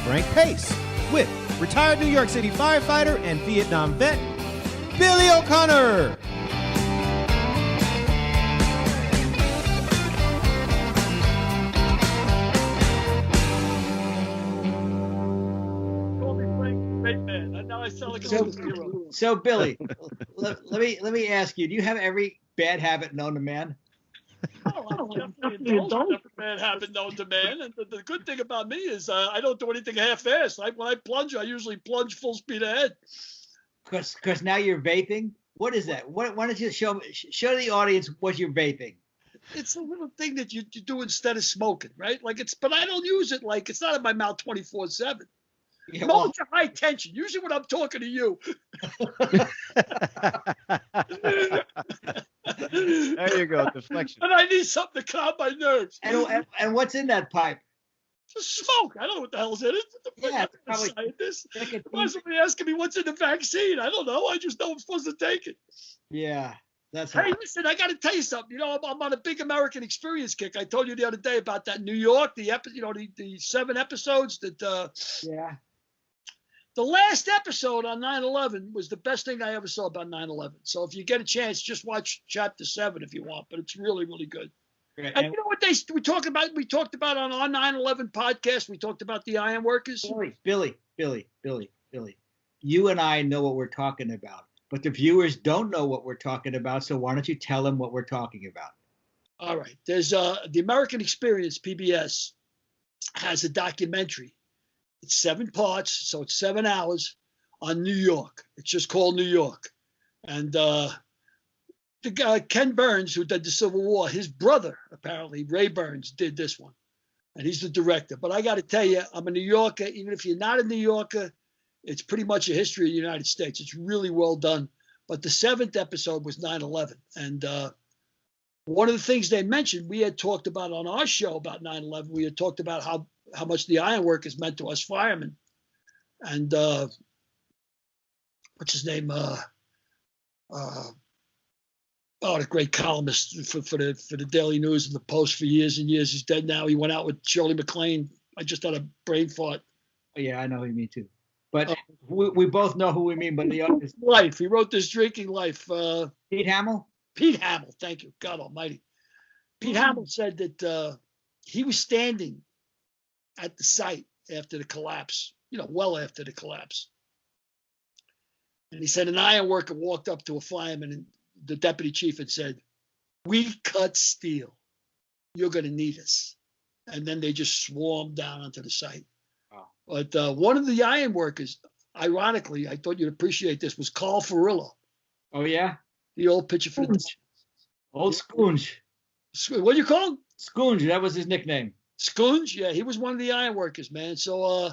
top-ranked pace with retired New York City firefighter and Vietnam vet, Billy O'Connor. So Billy, let me ask you: do you have every bad habit known to man? Oh, I'm definitely indulged every bad habit known to man. And the good thing about me is I don't do anything half-assed. When I plunge, I usually plunge full speed ahead. Because now you're vaping. What is that? Why don't you show the audience what you're vaping? It's a little thing that you do instead of smoking, right? But I don't use it it's not in my mouth 24/7. Yeah, No, it's a high tension. Usually when I'm talking to you. There you go, deflection. And I need something to calm my nerves. And what's in that pipe? Just smoke. I don't know what the hell's in it. Yeah, I'm not a scientist. nicotine. Why is somebody asking me what's in the vaccine? I don't know. I just know I'm supposed to take it. Yeah, that's. Hey, listen, I got to tell you something. You know, I'm on a big American experience kick. I told you the other day about that New York, the 7 episodes that. Yeah. The last episode on 9/11 was the best thing I ever saw about 9/11. So if you get a chance, just watch chapter 7 if you want. But it's really, really good. Right. And you know what we talked about on our 9/11 podcast? We talked about the iron workers. Billy. You and I know what we're talking about, but the viewers don't know what we're talking about. So why don't you tell them what we're talking about? All right. There's the American Experience, PBS, has a documentary. It's 7 parts, so it's 7 hours on New York. It's just called New York. And the guy, Ken Burns, who did the Civil War, his brother, apparently, Ray Burns, did this one. And he's the director. But I got to tell you, I'm a New Yorker. Even if you're not a New Yorker, it's pretty much a history of the United States. It's really well done. But the 7th episode was 9/11. And one of the things they mentioned, we had talked about on our show about 9/11, we had talked about how much the ironworkers meant to us firemen. And what's his name? The great columnist for the Daily News and the Post for years and years. He's dead now. He went out with Shirley MacLaine. I just had a brain fart. Yeah, I know who you mean too. But we both know who we mean. But the others. Life. He wrote this Drinking Life. Pete Hamill? Pete Hamill. Thank you. God almighty. Pete Hamill said that he was standing at the site after the collapse, well after the collapse. And he said an iron worker walked up to a fireman and the deputy chief had said, "We cut steel. You're going to need us." And then they just swarmed down onto the site. Wow. But one of the iron workers, ironically, I thought you'd appreciate this, was Carl Furillo. Oh, yeah? The old pitcher for the Old Scoonge. What do you call him? Scoonge, that was his nickname. Scoonge, yeah, he was one of the iron workers, man. So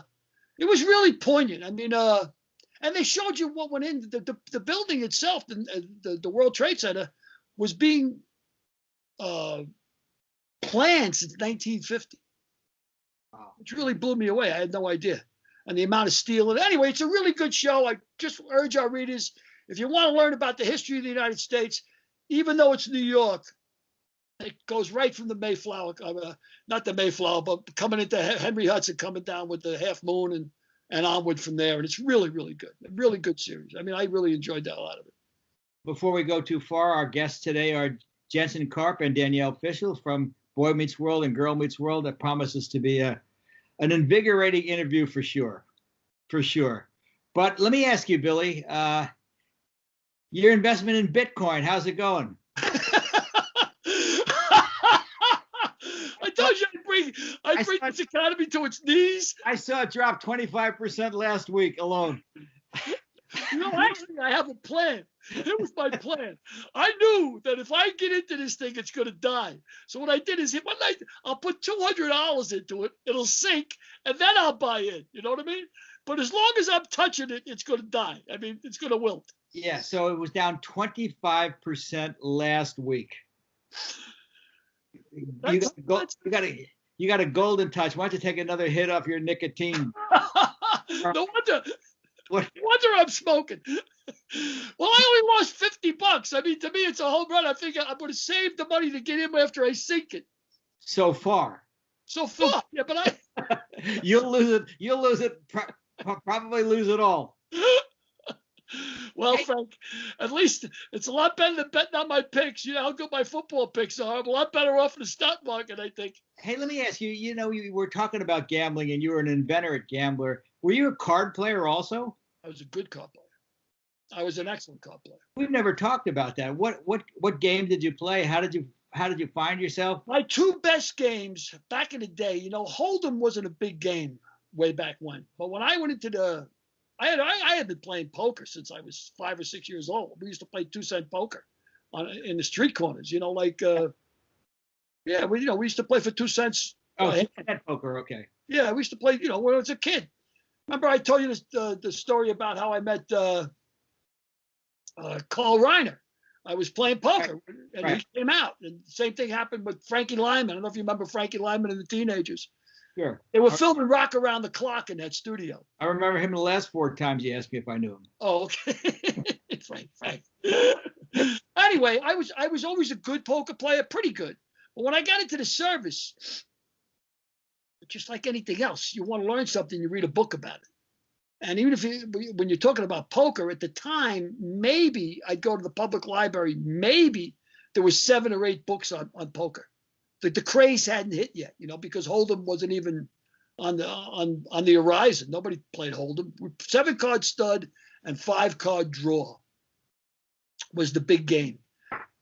it was really poignant. I mean, and they showed you what went in. The building itself, the World Trade Center, was being planned since 1950. Wow. Which really blew me away. I had no idea. And the amount of steel. And anyway, it's a really good show. I just urge our readers, if you want to learn about the history of the United States, even though it's New York, it goes right from the Mayflower, not the Mayflower, but coming into Henry Hudson, coming down with the Half Moon and onward from there. And it's really, really good. A really good series. I mean, I really enjoyed that a lot of it. Before we go too far, our guests today are Jensen Karp and Danielle Fishel from Boy Meets World and Girl Meets World. That promises to be an invigorating interview for sure. For sure. But let me ask you, Billy, your investment in Bitcoin, how's it going? I told you I'd bring this economy to its knees. I saw it drop 25% last week alone. Actually, I have a plan. It was my plan. I knew that if I get into this thing, it's going to die. So what I did is one night, I'll put $200 into it. It'll sink, and then I'll buy in. You know what I mean? But as long as I'm touching it, it's going to die. I mean, it's going to wilt. Yeah, so it was down 25% last week. You got a golden touch. Why don't you take another hit off your nicotine? No wonder I'm smoking. Well, I only lost $50. I mean, to me, it's a home run. I think I'm going to save the money to get in after I sink it. So far. So far, yeah, but You'll lose it. You'll lose it. Probably lose it all. Well, Frank, at least it's a lot better than betting on my picks. You know how good my football picks are. I'm a lot better off in the stock market, I think. Hey, let me ask you. You know, you were talking about gambling, and you were an inveterate gambler. Were you a card player also? I was a good card player. I was an excellent card player. We've never talked about that. What game did you play? How did you find yourself? My two best games back in the day, you know, Hold'em wasn't a big game way back when. But when I went into I had been playing poker since I was 5 or 6 years old. We used to play 2-cent poker in the street corners, you know, like we used to play for 2 cents. Oh, that poker, okay. Yeah, we used to play, you know, when I was a kid. Remember I told you the story about how I met Carl Reiner. I was playing poker, and he came out. And the same thing happened with Frankie Lyman. I don't know if you remember Frankie Lyman and the Teenagers. Sure. They were filming Rock Around the Clock in that studio. I remember him the last 4 times you asked me if I knew him. Oh, okay. Frank. Anyway, I was always a good poker player, pretty good. But when I got into the service, just like anything else, you want to learn something, you read a book about it. And even when you're talking about poker, at the time, maybe I'd go to the public library. Maybe there was 7 or 8 books on poker. The craze hadn't hit yet, you know, because Hold'em wasn't even on the horizon. Nobody played Hold'em. 7-card stud and 5-card draw was the big game,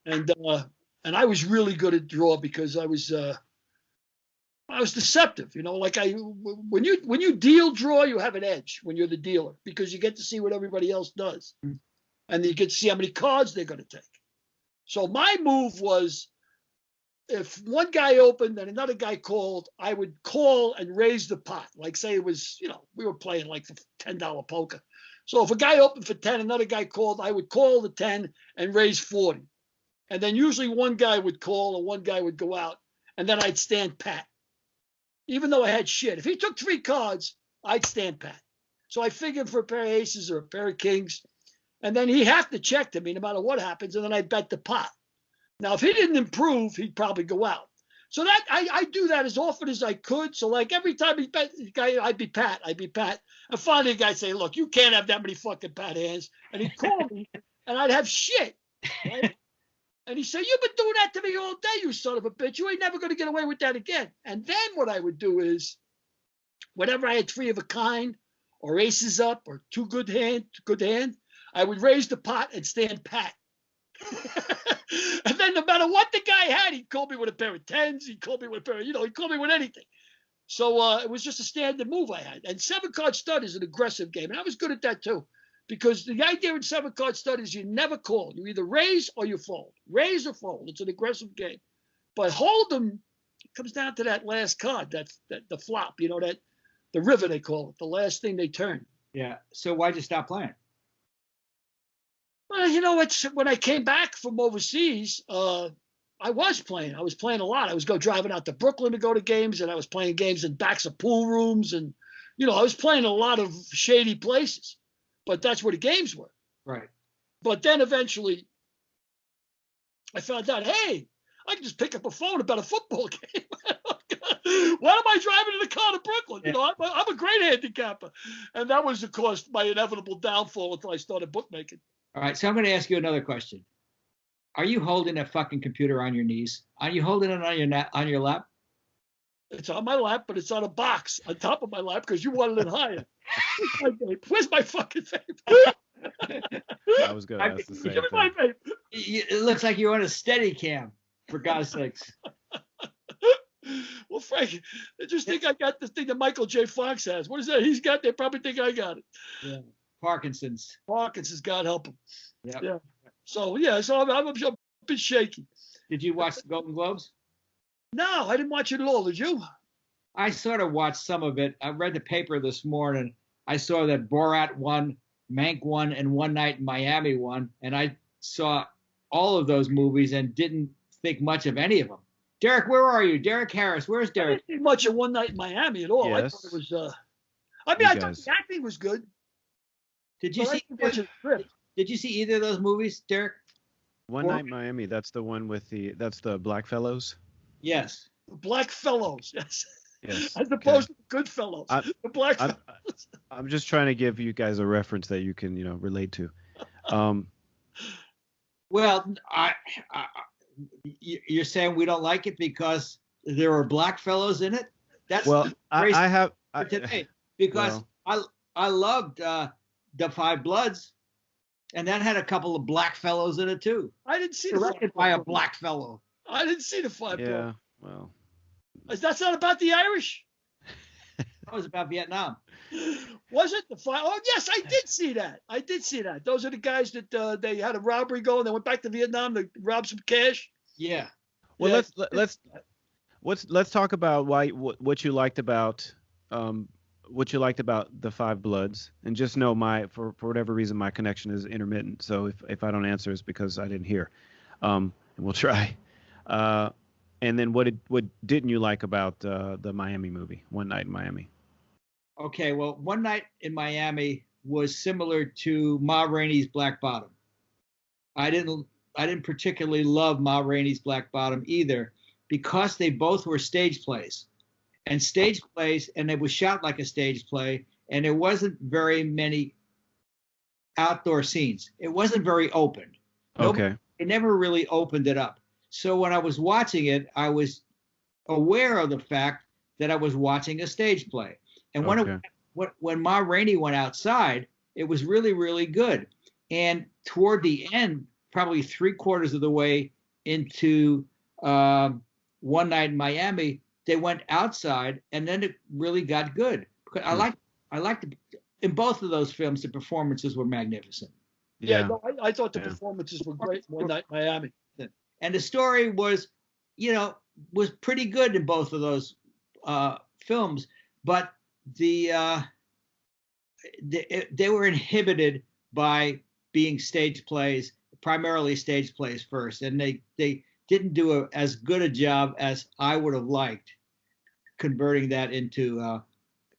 and I was really good at draw because I was deceptive, you know. Like when you deal draw, you have an edge when you're the dealer because you get to see what everybody else does, and you get to see how many cards they're going to take. So my move was, if one guy opened and another guy called, I would call and raise the pot. Like say it was, you know, we were playing like for $10 poker. So if a guy opened for 10, another guy called, I would call the 10 and raise 40. And then usually one guy would call and one guy would go out, and then I'd stand pat. Even though I had shit. If he took 3 cards, I'd stand pat. So I figured for a pair of aces or a pair of kings, and then he'd have to check to me no matter what happens, and then I'd bet the pot. Now, if he didn't improve, he'd probably go out. So that I do that as often as I could. So like every time he bet, I'd be pat. And finally, the guy say, "Look, you can't have that many fucking pat hands." And he'd call me, and I'd have shit. Right? And he'd say, "You've been doing that to me all day, you son of a bitch. You ain't never going to get away with that again." And then what I would do is, whenever I had 3 of a kind, or aces up, or good hand, I would raise the pot and stand pat. And then no matter what the guy had, he'd call me with a pair of 10s. He'd call me with a pair of, he'd call me with anything. So it was just a standard move I had. And 7-card stud is an aggressive game. And I was good at that too. Because the idea in 7-card stud is you never call. You either raise or you fold. Raise or fold. It's an aggressive game. But Hold'em comes down to that last card, that the flop, you know, that the river they call it, the last thing they turn. Yeah. So why'd you stop playing? Well, you know, it's when I came back from overseas, I was playing. I was playing a lot. I was driving out to Brooklyn to go to games, and I was playing games in backs of pool rooms, and you know, I was playing a lot of shady places. But that's where the games were. Right. But then eventually, I found out, hey, I can just pick up a phone about a football game. Why am I driving in the car to Brooklyn? You know, I'm a great handicapper, and that was, of course, my inevitable downfall until I started bookmaking. All right, so I'm going to ask you another question. Are you holding a fucking computer on your knees? Are you holding it on your lap? It's on my lap, but it's on a box on top of my lap because you wanted it higher. Where's my fucking vape? I was going to ask the same Give me my thing. vape. It looks like you're on a steady cam, for God's sakes. Well, Frank, they just think I got this thing that Michael J. Fox has. What is that he's got? They probably think I got it. Yeah. Parkinson's. God help him. Yep. Yeah. So I'm a bit shaky. Did you watch the Golden Globes? No, I didn't watch it at all. Did you? I sort of watched some of it. I read the paper this morning. I saw that Borat won, Mank won, and One Night in Miami won. And I saw all of those movies and didn't think much of any of them. Derek, where are you? Derek Harris, where's I Derek? didn't think much of One Night in Miami at all. Yes. I thought it was. I thought the acting was good. Did you see? Did you see either of those movies, Derek? One Night in Miami. That's the one with that's the Black Fellows. Yes. Black Fellows. Yes. Yes. as opposed to Goodfellas, I- the black I'm, fellas. I'm just trying to give you guys a reference that you can, relate to. Um, Well, you're saying we don't like it because there were black fellows in it? That's well, crazy I have. for today. Because I loved The Five Bloods, and that had a couple of black fellows in it too. I didn't see the Directed by a black fellow. I didn't see the Five Yeah. Bloods. Well. That's not about the Irish. That was about Vietnam. Was it the Five? Oh yes, I did see that. I did see that. Those are the guys that they had a robbery going. They went back to Vietnam to rob some cash. Yeah. Well, Yeah. let's talk about what you liked about the Five Bloods, and just know for whatever reason my connection is intermittent. So if I don't answer, it's because I didn't hear. And we'll try. And then what didn't you like about the Miami movie, One Night in Miami? Okay. Well, One Night in Miami was similar to Ma Rainey's Black Bottom. I didn't particularly love Ma Rainey's Black Bottom either, because they both were stage plays. And it was shot like a stage play, and there wasn't very many outdoor scenes. It wasn't very open. Okay. It never really opened it up. So when I was watching it, I was aware of the fact that I was watching a stage play. And when Ma Rainey went outside, it was really, really good. And toward the end, probably 3/4 of the way into One Night in Miami, they went outside, and then it really got good. I liked in both of those films, the performances were magnificent. Yeah, no, I thought the performances were great in One Night in Miami. And the story was pretty good in both of those films, but they were inhibited by being stage plays, primarily stage plays first, and they didn't do as good a job as I would have liked converting that into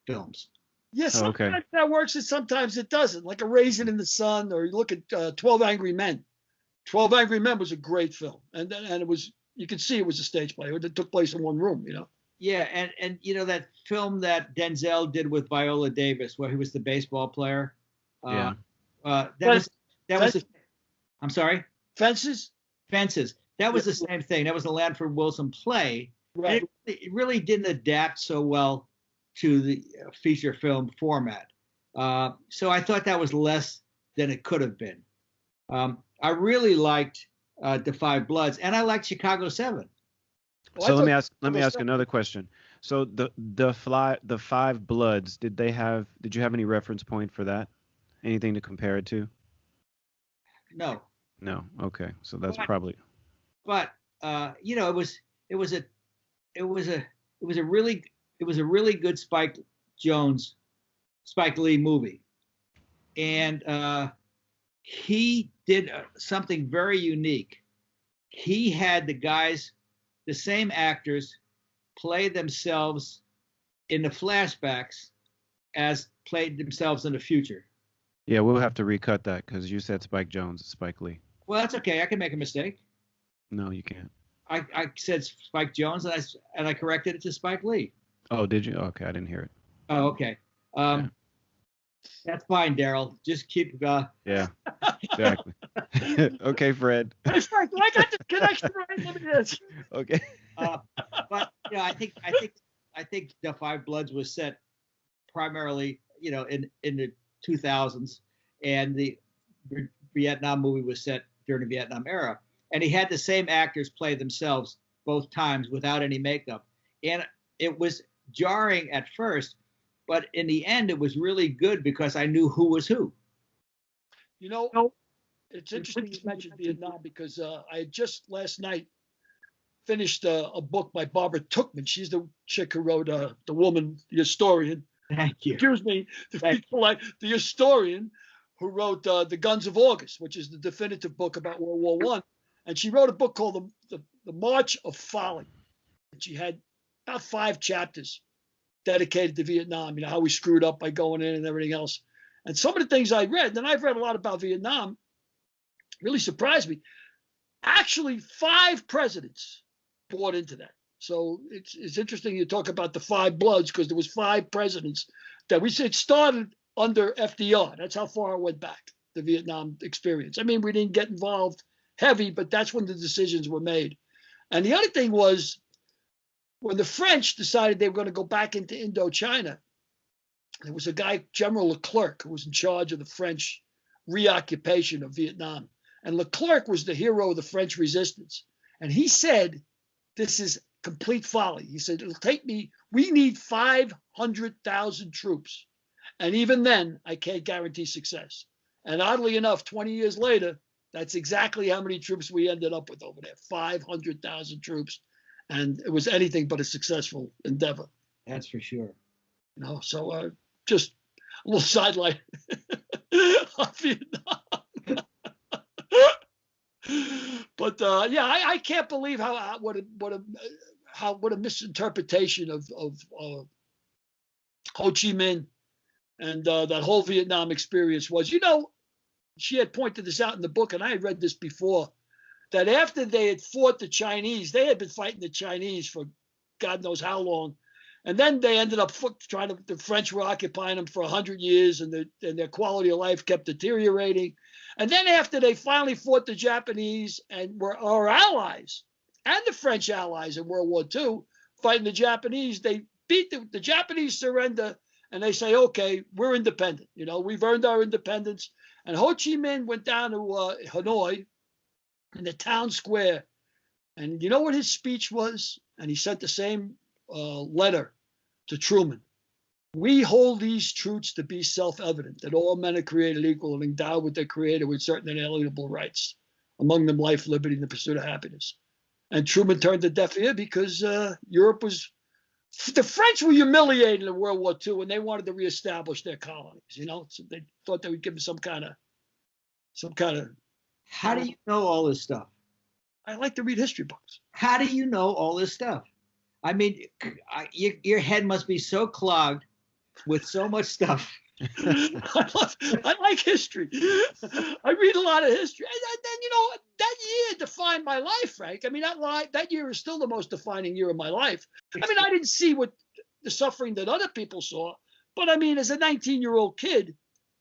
films. Yeah, sometimes that works and sometimes it doesn't. Like A Raisin in the Sun, or you look at 12 Angry Men. 12 Angry Men was a great film, and it was, you could see it was a stage play. It took place in one room, Yeah, and that film that Denzel did with Viola Davis, where he was the baseball player. I'm sorry. Fences. That was the same thing. That was a Lanford Wilson play. Right. It really didn't adapt so well to the feature film format. So I thought that was less than it could have been. I really liked The Five Bloods, and I liked Chicago 7. So let me ask another question. So the Five Bloods, did you have any reference point for that? Anything to compare it to? No. No. Okay. So that's probably. But it was a really good Spike Lee movie, and he did something very unique. He had the same actors, play themselves in the flashbacks as played themselves in the future. Yeah, we'll have to recut that because you said Spike Jonze, Spike Lee. Well, that's okay. I can make a mistake. No, you can't. I said Spike Jonze, and I corrected it to Spike Lee. Oh, did you? Okay, I didn't hear it. Oh, okay. That's fine, Daryl. Just keep. Yeah, exactly. Okay, Fred. Hey, Frank, I got the connection right. Let me ask. Okay. But I think The Five Bloods was set primarily, in the 2000s, and the Vietnam movie was set during the Vietnam era, and he had the same actors play themselves both times without any makeup, and it was jarring at first, but in the end it was really good because I knew who was who. It's interesting you mentioned Vietnam because I had just last night finished a book by Barbara Tuchman. She's the chick who wrote The Woman, the Historian. Thank you. Excuse me, the historian who wrote The Guns of August, which is the definitive book about World War I. And she wrote a book called The March of Folly. And she had about 5 chapters dedicated to Vietnam, how we screwed up by going in and everything else. And some of the things I read, and I've read a lot about Vietnam, really surprised me. Actually, 5 presidents bought into that. So it's interesting you talk about the five bloods because there was five presidents that we said started under FDR. That's how far it went back, the Vietnam experience. I mean, we didn't get involved heavy, but that's when the decisions were made. And the other thing was when the French decided they were going to go back into Indochina, there was a guy, General Leclerc, who was in charge of the French reoccupation of Vietnam. And Leclerc was the hero of the French resistance. And he said, this is complete folly. He said, we need 500,000 troops. And even then, I can't guarantee success. And oddly enough, 20 years later, that's exactly how many troops we ended up with over there, 500,000 troops. And it was anything but a successful endeavor. That's for sure. So just a little sideline on Vietnam. But I can't believe what a misinterpretation of Ho Chi Minh and that whole Vietnam experience was. She had pointed this out in the book, and I had read this before, that after they had fought the Chinese, they had been fighting the Chinese for God knows how long. And then they ended up the French were occupying them for 100 years, and their quality of life kept deteriorating. And then after they finally fought the Japanese and were our allies, and the French allies in World War II, fighting the Japanese, they beat the Japanese surrender, and they say, okay, we're independent. We've earned our independence. And Ho Chi Minh went down to Hanoi in the town square. And you know what his speech was? And he sent the same letter to Truman. We hold these truths to be self-evident, that all men are created equal and endowed with their creator with certain inalienable rights, among them life, liberty, and the pursuit of happiness. And Truman turned a deaf ear because the French were humiliated in World War II, and they wanted to reestablish their colonies. So they thought they would give them some kind of. How do you know all this stuff? I like to read history books. How do you know all this stuff? I mean, your head must be so clogged with so much stuff. I like history. I read a lot of history. And then, that year defined my life, Frank. I mean, that year is still the most defining year of my life. I mean, I didn't see what the suffering that other people saw, but I mean, as a 19-year-old kid,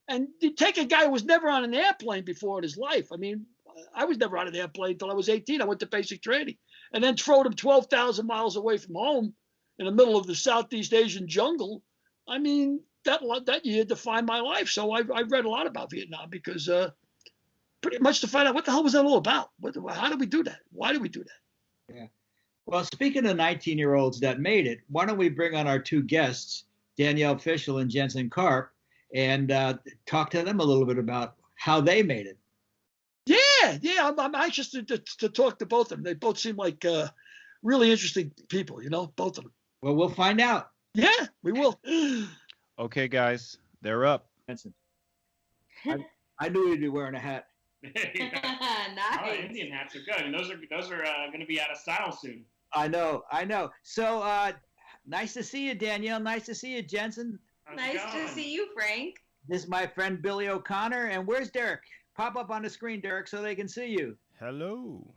and you take a guy who was never on an airplane before in his life. I mean, I was never on an airplane until I was 18. I went to basic training, and then throw him 12,000 miles away from home in the middle of the Southeast Asian jungle. I mean, that year defined my life. So I read a lot about Vietnam because pretty much to find out what the hell was that all about. How did we do that? Why did we do that? Yeah. Well, speaking of 19-year-olds that made it, why don't we bring on our two guests, Danielle Fishel and Jensen Karp, and talk to them a little bit about how they made it. Yeah. I'm anxious to talk to both of them. They both seem like really interesting people, both of them. Well, we'll find out. Yeah, we will. Okay, guys, they're up. Jensen. I knew you'd be wearing a hat. Nice. Oh, Indian hats are good, and those are going to be out of style soon. I know. So nice to see you, Danielle. Nice to see you, Jensen. How's it Nice going? to see you, Frank. This is my friend Billy O'Connor, and where's Derek? Pop up on the screen, Derek, so they can see you. Hello.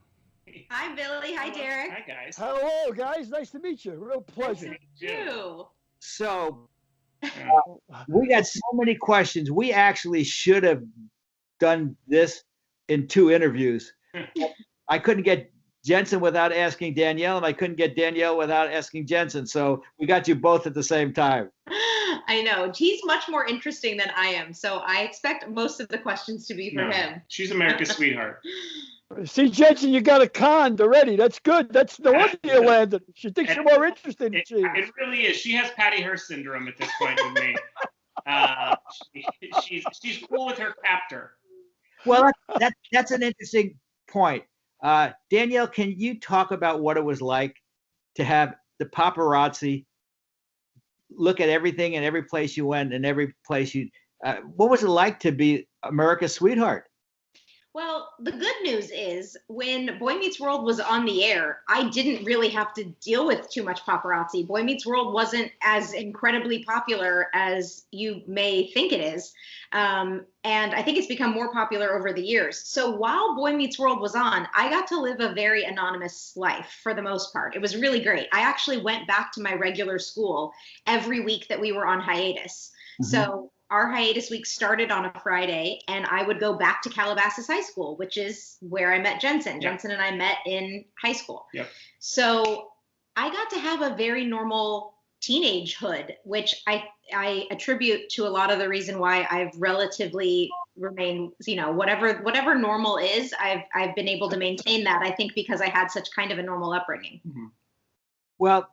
Hi, Billy. Hi, Derek. Hi, guys. Hello, guys. Nice to meet you. Real pleasure. Nice to meet you. So we got so many questions. We actually should have done this in 2 interviews. I couldn't get Jensen without asking Danielle, and I couldn't get Danielle without asking Jensen. So we got you both at the same time. I know. He's much more interesting than I am, so I expect most of the questions to be for him. She's America's sweetheart. See, Jensen, you got a con already. That's good. That's the one you landed. She thinks you're more interesting than she is. It really is. She has Patty Hearst syndrome at this point with me. She's cool with her captor. Well, that's an interesting point. Danielle, can you talk about what it was like to have the paparazzi look at everything and every place you went and every place you what was it like to be America's sweetheart? Well, the good news is when Boy Meets World was on the air, I didn't really have to deal with too much paparazzi. Boy Meets World wasn't as incredibly popular as you may think it is. And I think it's become more popular over the years. So while Boy Meets World was on, I got to live a very anonymous life for the most part. It was really great. I actually went back to my regular school every week that we were on hiatus. So our hiatus week started on a Friday, and I would go back to Calabasas High School, which is where I met Jensen. Jensen and I met in high school. So I got to have a very normal teenagehood, which I attribute to a lot of the reason why I've relatively remained, whatever normal is, I've been able to maintain that, I think, because I had such kind of a normal upbringing. Well,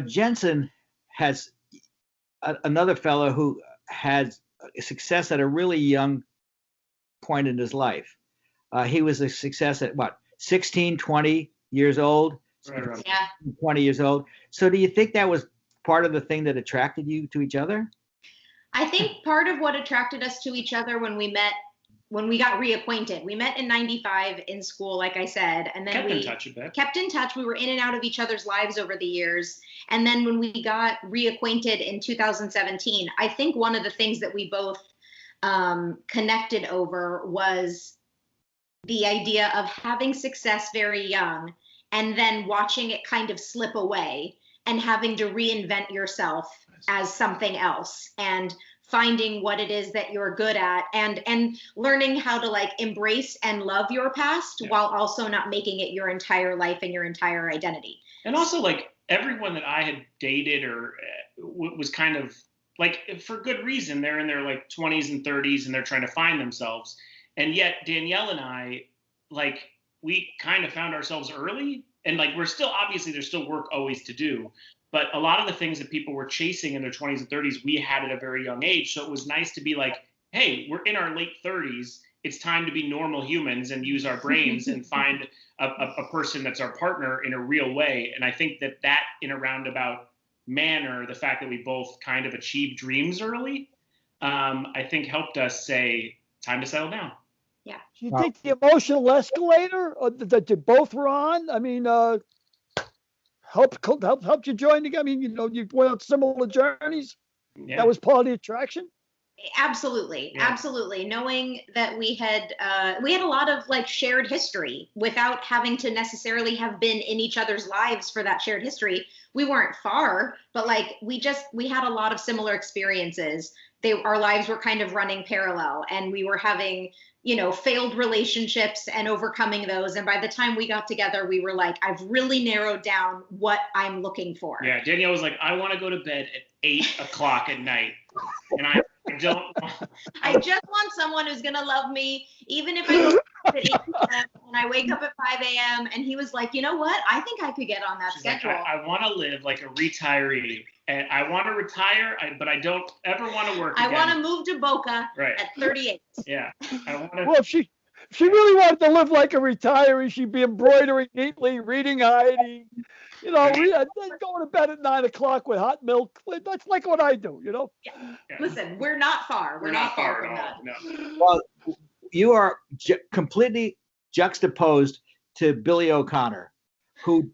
Jensen has another fellow who had success at a really young point in his life. He was a success at 16, 20 years old? Right. Yeah. 20 years old. So do you think that was part of the thing that attracted you to each other? I think part of what attracted us to each other when we got reacquainted, we met in 95 in school, like I said, and then Kept we in touch a bit. kept in touch. We were in and out of each other's lives over the years. And then when we got reacquainted in 2017, I think one of the things that we both connected over was the idea of having success very young and then watching it kind of slip away and having to reinvent yourself as something else and finding what it is that you're good at and learning how to like embrace and love your past while also not making it your entire life and your entire identity. And also, like, everyone that I had dated or was kind of like, for good reason, they're in their like 20s and 30s and they're trying to find themselves. And yet Danielle and I, like, we kind of found ourselves early, and like, we're still, obviously there's still work always to do, but a lot of the things that people were chasing in their 20s and 30s, we had at a very young age. So it was nice to be like, hey, we're in our late 30s. It's time to be normal humans and use our brains and find a person that's our partner in a real way. And I think that in a roundabout manner, the fact that we both kind of achieved dreams early, I think helped us say, time to settle down. Yeah. Do you think the emotional escalator that you both were on, I mean, helped you join together? I mean, you went on similar journeys. Yeah. That was part of the attraction. Absolutely. Yeah. Absolutely. Knowing that we had a lot of like shared history without having to necessarily have been in each other's lives for that shared history. We weren't far, but like we had a lot of similar experiences. Our lives were kind of running parallel, and we were having, failed relationships and overcoming those. And by the time we got together, we were like, I've really narrowed down what I'm looking for. Yeah, Danielle was like, I want to go to bed at 8 o'clock at night. And I don't. I just want someone who's going to love me, even if I go at 8 p.m. and I wake up at 5 a.m. And he was like, you know what? I think I could get on that She's schedule. like, I want to live like a retiree. And I want to retire, but I don't ever want to work I again. want to move to Boca Right. at 38. Yeah. I want to. Well, if she really wanted to live like a retiree, she'd be embroidering neatly, reading Heidi, then going to bed at 9 o'clock with hot milk. That's like what I do, Yeah. Listen, we're not far. We're not far from that. No. Well, you are completely juxtaposed to Billy O'Connor, who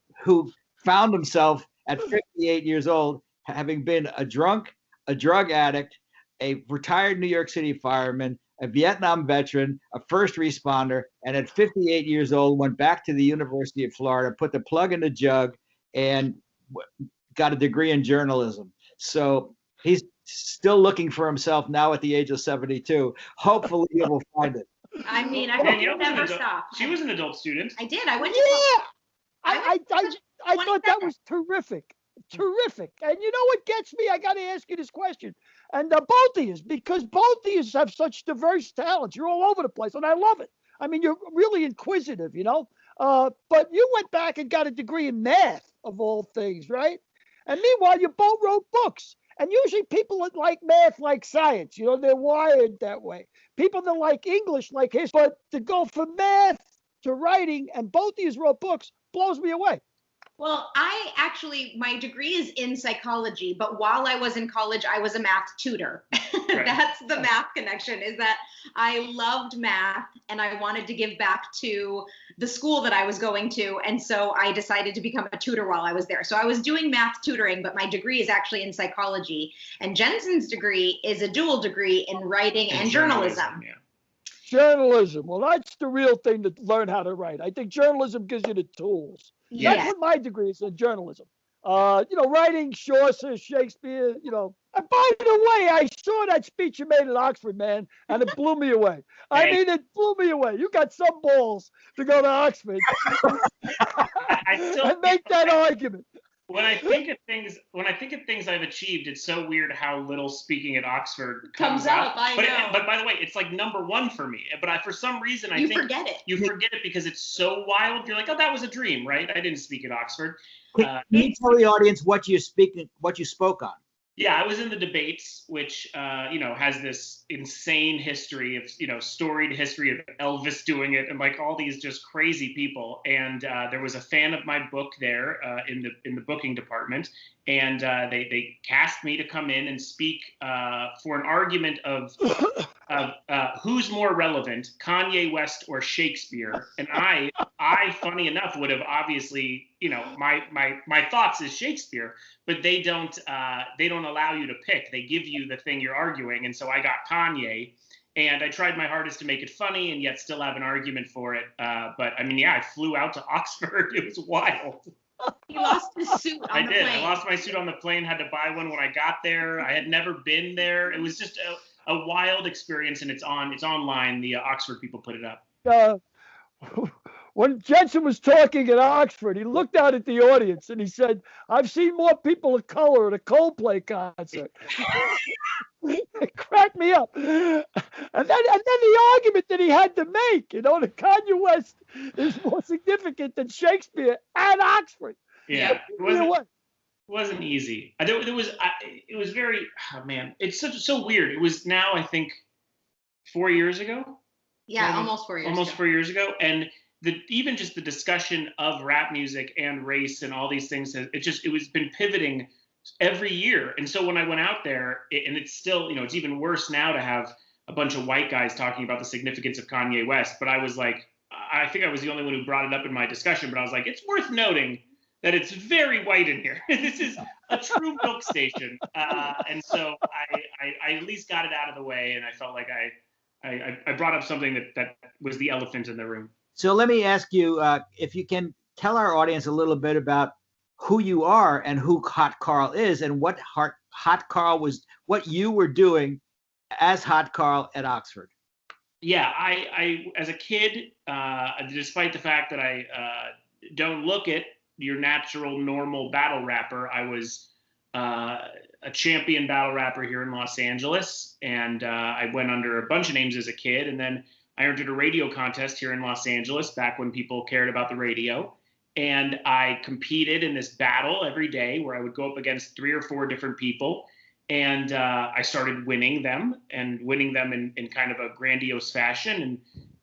found himself at 58 years old, having been a drunk, a drug addict, a retired New York City fireman, a Vietnam veteran, a first responder, and at 58 years old, went back to the University of Florida, put the plug in the jug, and got a degree in journalism. So he's still looking for himself now at the age of 72. Hopefully he will find it. I mean, I hope Danielle you was an never adult- stop. She was an adult student. I did. I went to Yeah, I thought that was terrific. And you know what gets me? I got to ask you this question. And both of you, because both of you have such diverse talents. You're all over the place, and I love it. I mean, you're really inquisitive, But you went back and got a degree in math, of all things, right? And meanwhile, you both wrote books. And usually people that like math like science. They're wired that way. People that like English like history. But to go from math to writing, and both of you wrote books, blows me away. Well, my degree is in psychology, but while I was in college, I was a math tutor. Right. That's the math connection, is that I loved math and I wanted to give back to the school that I was going to. And so I decided to become a tutor while I was there. So I was doing math tutoring, but my degree is actually in psychology. And Jensen's degree is a dual degree in writing and journalism. Yeah. Journalism. Well, that's the real thing to learn how to write. I think journalism gives you the tools. Yeah. That's what my degree is in journalism. Writing Chaucer, Shakespeare, And by the way, I saw that speech you made at Oxford, man, and it blew me away. I mean, it blew me away. You got some balls to go to Oxford and make that argument. When I think of things I've achieved, it's so weird how little speaking at Oxford comes up. But by the way, it's like number one for me. But for some reason, I think forget it. You forget it because it's so wild. You're like, oh, that was a dream, right? I didn't speak at Oxford. Can you tell the audience what you spoke on? Yeah, I was in the debates, which has this insane history of storied history of Elvis doing it and like all these just crazy people. And there was a fan of my book there in the booking department, and they cast me to come in and speak for an argument of who's more relevant, Kanye West or Shakespeare. And I funny enough would have obviously my thoughts is Shakespeare, but they don't allow you to pick. They give you the thing you're arguing, and so I got Kanye, and I tried my hardest to make it funny and yet still have an argument for it. But I mean, yeah, I flew out to Oxford. It was wild. He lost his suit on the plane. I lost my suit on the plane. Had to buy one when I got there. I had never been there. It was just a wild experience, and it's online. The Oxford people put it up. When Jensen was talking at Oxford, he looked out at the audience and he said, "I've seen more people of color at a Coldplay concert." It cracked me up. And then the argument that he had to make, that Kanye West is more significant than Shakespeare at Oxford. Yeah, it wasn't easy. It was very, oh man, it's so weird. It was now, I think, 4 years ago. Yeah, almost 4 years. Almost 4 years ago, and even just the discussion of rap music and race and all these things, it was been pivoting every year. And so when I went out there, and it's still, it's even worse now to have a bunch of white guys talking about the significance of Kanye West. But I was like, I think I was the only one who brought it up in my discussion, but I was like, it's worth noting that it's very white in here. This is a true milk station. And so I at least got it out of the way, and I felt like I brought up something that was the elephant in the room. So let me ask you if you can tell our audience a little bit about who you are and who Hot Carl is, and what Hot Carl was, what you were doing as Hot Carl at Oxford. Yeah, I as a kid, despite the fact that I don't look at your natural, normal battle rapper, I was a champion battle rapper here in Los Angeles, and I went under a bunch of names as a kid, and then I entered a radio contest here in Los Angeles back when people cared about the radio. And I competed in this battle every day where I would go up against 3 or 4 different people. And I started winning them in kind of a grandiose fashion. And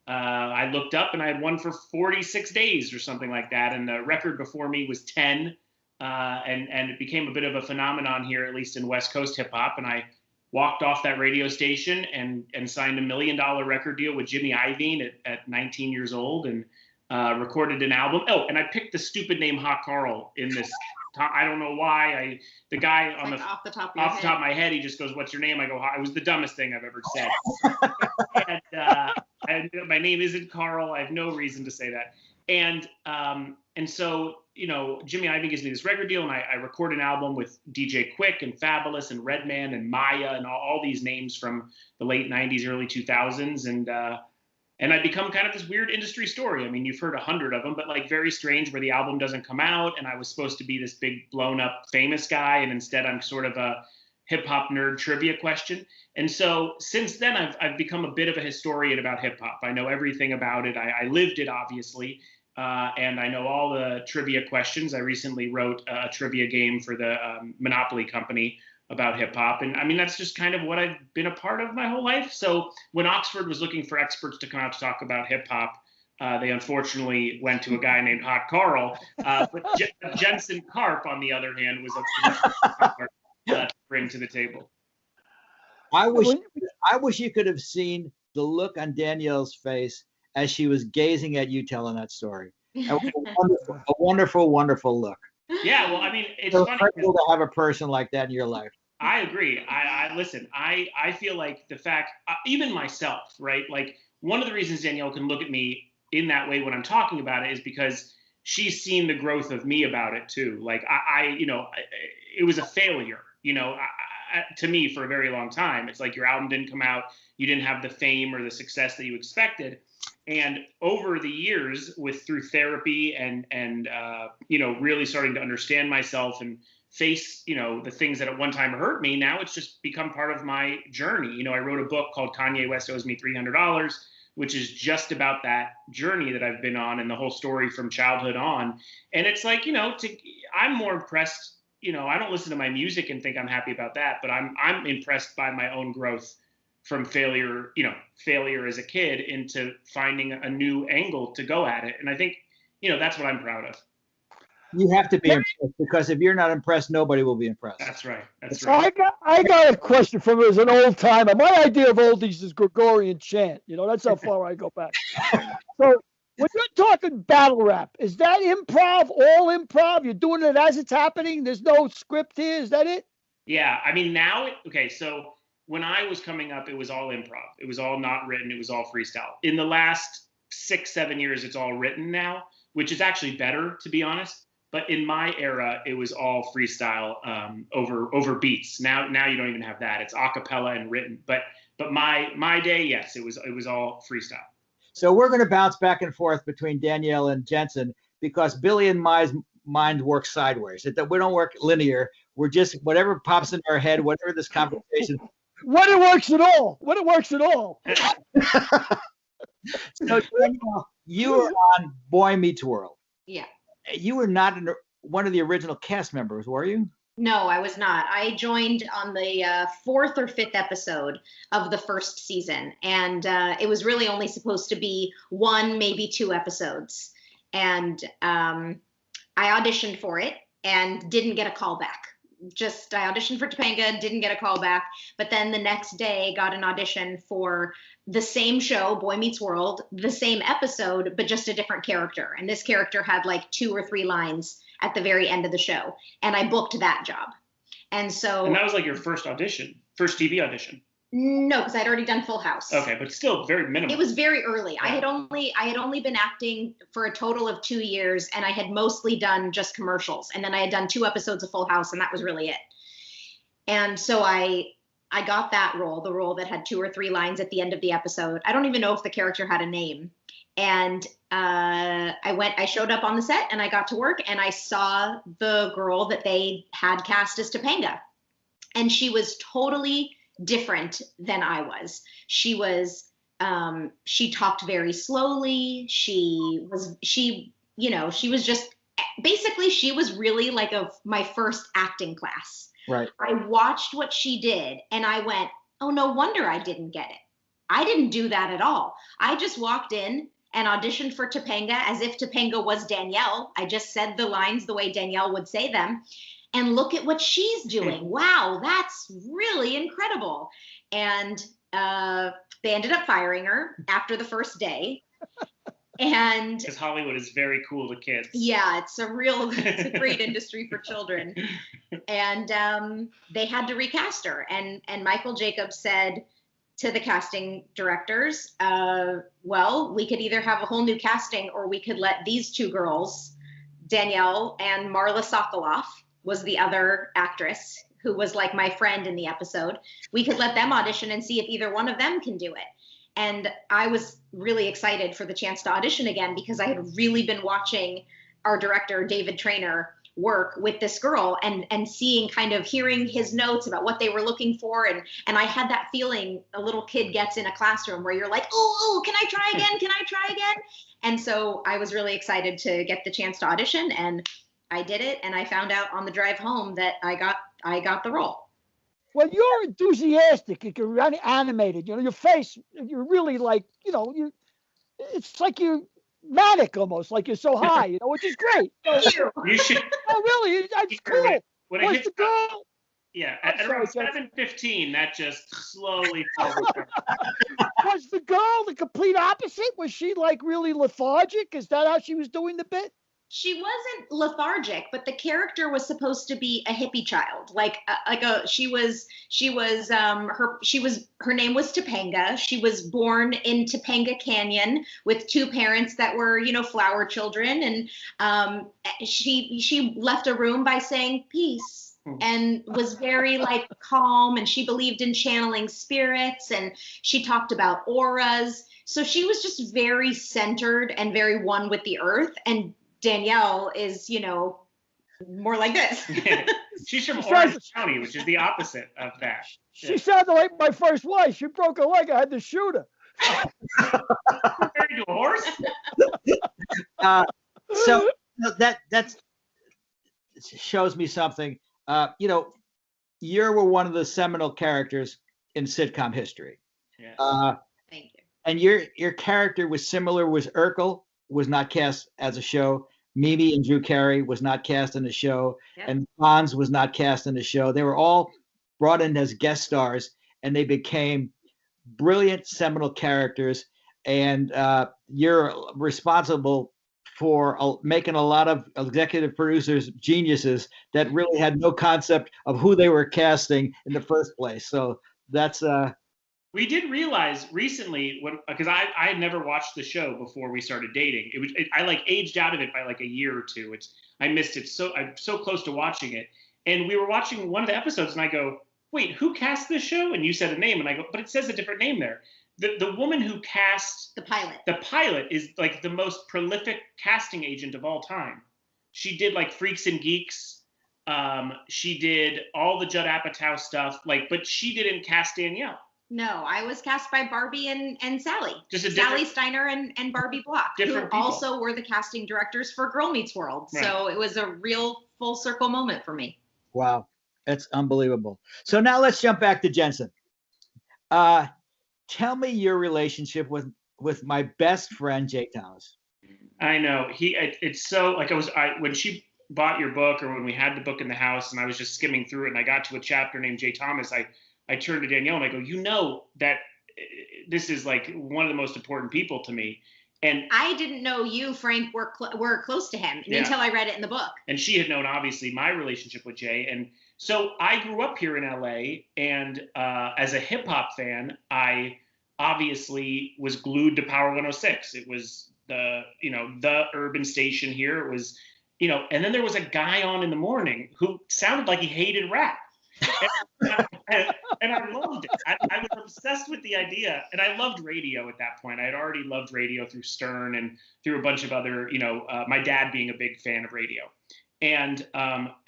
I looked up and I had won for 46 days or something like that. And the record before me was 10. And it became a bit of a phenomenon here, at least in West Coast hip hop. And I walked off that radio station and signed $1 million record deal with Jimmy Iovine at 19 years old, and recorded an album. Oh, and I picked the stupid name Hot Carl in this. I don't know why. The guy on off the top of my head, he just goes, "What's your name?" I go, "It was the dumbest thing I've ever said." and my name isn't Carl. I have no reason to say that. And so, Jimmy Iovine gives me this record deal, and I record an album with DJ Quick and Fabulous and Redman and Maya and all these names from the late 90s, early 2000s. And I become kind of this weird industry story. I mean, you've heard 100 of them, but like very strange, where the album doesn't come out, and I was supposed to be this big blown up famous guy, and instead I'm sort of a hip hop nerd trivia question. And so since then, I've become a bit of a historian about hip hop. I know everything about it. I lived it, obviously. And I know all the trivia questions. I recently wrote a trivia game for the Monopoly company about hip hop. And I mean, that's just kind of what I've been a part of my whole life. So when Oxford was looking for experts to come out to talk about hip hop, They unfortunately went to a guy named Hot Carl. But Jensen Karp, on the other hand, was to bring to the table. I wish you could have seen the look on Danielle's face as she was gazing at you telling that story. It was a wonderful, wonderful look. Yeah, well, I mean, it's So funny incredible to have a person like that in your life. I agree. I listen. I feel like the fact, even myself, right? Like one of the reasons Danielle can look at me in that way when I'm talking about it is because she's seen the growth of me about it too. Like it was a failure, to me for a very long time. It's like your album didn't come out, you didn't have the fame or the success that you expected. And over the years, through therapy and really starting to understand myself and face, the things that at one time hurt me, now it's just become part of my journey. I wrote a book called Kanye West Owes Me $300, which is just about that journey that I've been on and the whole story from childhood on. And it's like, I'm more impressed. I don't listen to my music and think I'm happy about that, but I'm impressed by my own growth from failure as a kid into finding a new angle to go at it. And I think, that's what I'm proud of. You have to be impressed, because if you're not impressed, nobody will be impressed. That's right. That's So right. I got a question from as an old timer. My idea of oldies is Gregorian chant. That's how far I go back. So when you're talking battle rap, is that improv, all improv? You're doing it as it's happening? There's no script here? Is that it? Yeah. I mean, so when I was coming up, it was all improv. It was all not written. It was all freestyle. In the last 6-7 years, it's all written now, which is actually better, to be honest. But in my era, it was all freestyle over beats. Now you don't even have that. It's a cappella and written. But my day, yes, it was all freestyle. So we're going to bounce back and forth between Danielle and Jensen, because Billy and my mind works sideways. We don't work linear. We're just whatever pops into our head, whatever this conversation. When it works at all. When it works at all. So Danielle, you were on Boy Meets World. Yeah. You were not one of the original cast members, were you? No, I was not. I joined on the 4th or 5th episode of the first season, and it was really only supposed to be 1, maybe 2 episodes. And I auditioned for it and didn't get a call back. I auditioned for Topanga, didn't get a call back, but then the next day got an audition for the same show, Boy Meets World, the same episode, but just a different character. And this character had like 2 or 3 lines at the very end of the show. And I booked that job. And that was like your first TV audition. No, because I'd already done Full House. Okay, but still very minimal. It was very early. Yeah. I had only been acting for a total of 2 years, and I had mostly done just commercials. And then I had done 2 episodes of Full House, and that was really it. And so I got that role, the role that had 2 or 3 lines at the end of the episode. I don't even know if the character had a name. And I showed up on the set, and I got to work, and I saw the girl that they had cast as Topanga. And she was totally different than I was. She talked very slowly. She was just, basically she was really like my first acting class. Right. I watched what she did and I went, oh, no wonder I didn't get it. I didn't do that at all. I just walked in and auditioned for Topanga as if Topanga was Danielle. I just said the lines the way Danielle would say them. And look at what she's doing. Wow, that's really incredible. And they ended up firing her after the first day. And because Hollywood is very cool to kids. Yeah, it's a great industry for children. And they had to recast her. And Michael Jacobs said to the casting directors, well, we could either have a whole new casting or we could let these 2 girls, Danielle and Marla Sokoloff, was the other actress who was like my friend in the episode. We could let them audition and see if either one of them can do it. And I was really excited for the chance to audition again because I had really been watching our director, David Traynor, work with this girl and hearing his notes about what they were looking for. And I had that feeling a little kid gets in a classroom where you're like, oh, can I try again? Can I try again? And so I was really excited to get the chance to audition, and I did it, and I found out on the drive home that I got the role. Well, you're enthusiastic. You're animated. Your face. You're really like, it's like you're manic almost, like you're so high, you know, which is great. So, You should. oh, really? It's cool. When it Was hits the girl? Yeah, I'm at around sorry, Jensen. 7:15, that just slowly falls apart. Was the girl the complete opposite? Was she like really lethargic? Is that how she was doing the bit? She wasn't lethargic, but the character was supposed to be a hippie child. Her name was Topanga. She was born in Topanga Canyon with two parents that were, flower children. And she left a room by saying peace, and was very calm, and she believed in channeling spirits, and she talked about auras. So she was just very centered and very one with the earth. And Danielle is, more like this. She's from Orange County, which is the opposite of that. She sounded like my first wife. She broke her leg. I had to shoot her. Married to a horse? So that shows me something. You were one of the seminal characters in sitcom history. Yeah. Thank you. And your character was similar. Was Urkel was not cast as a show. Mimi and Drew Carey was not cast in the show. Yep. And Fonz was not cast in the show. They were all brought in as guest stars, and they became brilliant seminal characters. And you're responsible for making a lot of executive producers geniuses that really had no concept of who they were casting in the first place. So that's we did realize recently, because I had never watched the show before we started dating. I aged out of it by a year or two. I missed it. So I'm so close to watching it, and we were watching one of the episodes, and I go, "Wait, who cast this show?" And you said a name, and I go, "But it says a different name there." The woman who cast the pilot is the most prolific casting agent of all time. She did Freaks and Geeks. She did all the Judd Apatow stuff. But she didn't cast Danielle. No, I was cast by Barbie and Sally. Sally Steiner and Barbie Block, who also were the casting directors for Girl Meets World. Right. So it was a real full circle moment for me. Wow, that's unbelievable. So now let's jump back to Jensen. Tell me your relationship with my best friend, Jay Thomas. I know it's so when she bought your book, or when we had the book in the house, and I was just skimming through it, and I got to a chapter named Jay Thomas. I turned to Danielle and I go, that this is one of the most important people to me. And I didn't know you, Frank, were close to him until I read it in the book. And she had known, obviously, my relationship with Jay. And so I grew up here in LA, and as a hip hop fan, I obviously was glued to Power 106. It was the urban station here. It was, and then there was a guy on in the morning who sounded like he hated rap. And I loved it. I was obsessed with the idea, and I loved radio at that point. I had already loved radio through Stern and through a bunch of other, my dad being a big fan of radio. And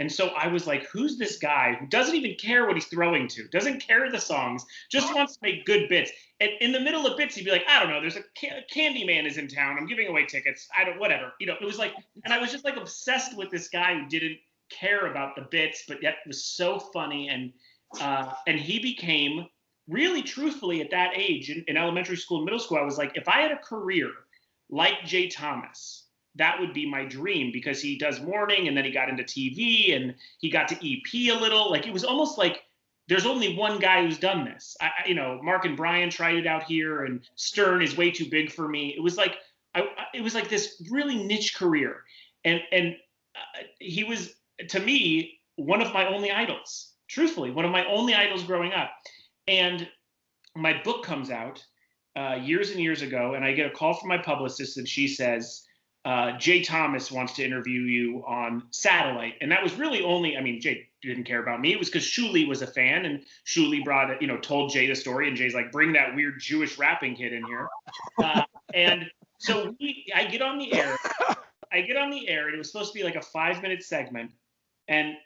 so I was like, who's this guy who doesn't even care what he's throwing to, doesn't care the songs, just wants to make good bits. And in the middle of bits, he'd be like, I don't know, there's a Candyman is in town. I'm giving away tickets. Whatever. It was and I was just obsessed with this guy who didn't care about the bits, but yet was so funny. And he became, really truthfully, at that age in elementary school and middle school, I was like, if I had a career like Jay Thomas, that would be my dream, because he does morning, and then he got into TV, and he got to EP a little. It was almost like there's only one guy who's done this. Mark and Brian tried it out here, and Stern is way too big for me. It was this really niche career, and he was, to me, one of my only idols. Truthfully, one of my only idols growing up. And my book comes out years and years ago, and I get a call from my publicist, and she says, Jay Thomas wants to interview you on Satellite. And that was really only, Jay didn't care about me. It was because Shuli was a fan, and Shuli told Jay the story, and Jay's like, bring that weird Jewish rapping kid in here. And so I get on the air, and it was supposed to be a 5-minute segment. And